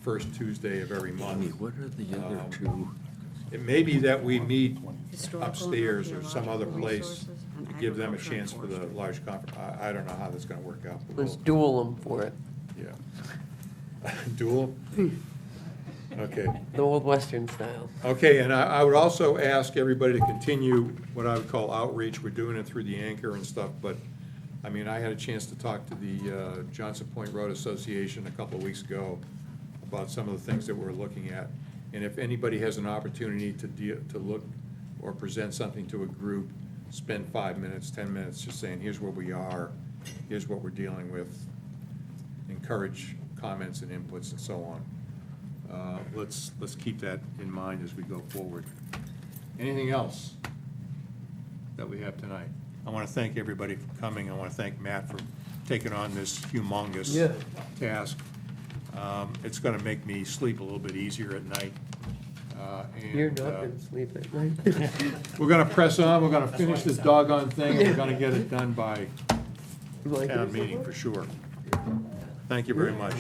Speaker 1: first Tuesday of every
Speaker 4: Amy,
Speaker 1: month.
Speaker 4: what are the other two?
Speaker 1: It may be that we meet
Speaker 6: Historical and
Speaker 1: upstairs or some other
Speaker 6: archaeological
Speaker 1: place
Speaker 6: resources and
Speaker 1: to give them a
Speaker 6: agriculture and
Speaker 1: chance for the
Speaker 6: forestry.
Speaker 1: large conference. I don't know how that's gonna work out, but
Speaker 2: Let's
Speaker 1: we'll,
Speaker 2: duel them for it.
Speaker 1: yeah. Duel? Okay.
Speaker 2: The old western style.
Speaker 1: Okay, and I would also ask everybody to continue what I would call outreach. We're doing it through the Anchor and stuff, but, I mean, I had a chance to talk to the Johnson Point Road Association a couple of weeks ago about some of the things that we're looking at. And if anybody has an opportunity to look or present something to a group, spend 5 minutes, 10 minutes just saying, here's where we are, here's what we're dealing with. Encourage comments and inputs and so on. Let's keep that in mind as we go forward. Anything else that we have tonight? I want to thank everybody for coming. I want to thank Matt for taking on this humongous
Speaker 2: Yeah.
Speaker 1: task. It's going to make me sleep a little bit easier at night.
Speaker 2: You're
Speaker 1: And,
Speaker 2: not gonna sleep at night.
Speaker 1: we're going to press on. We're going to finish this doggone thing, and we're going to get it done by
Speaker 2: Like it or
Speaker 1: town meeting
Speaker 2: something?
Speaker 1: for sure. Thank you very much.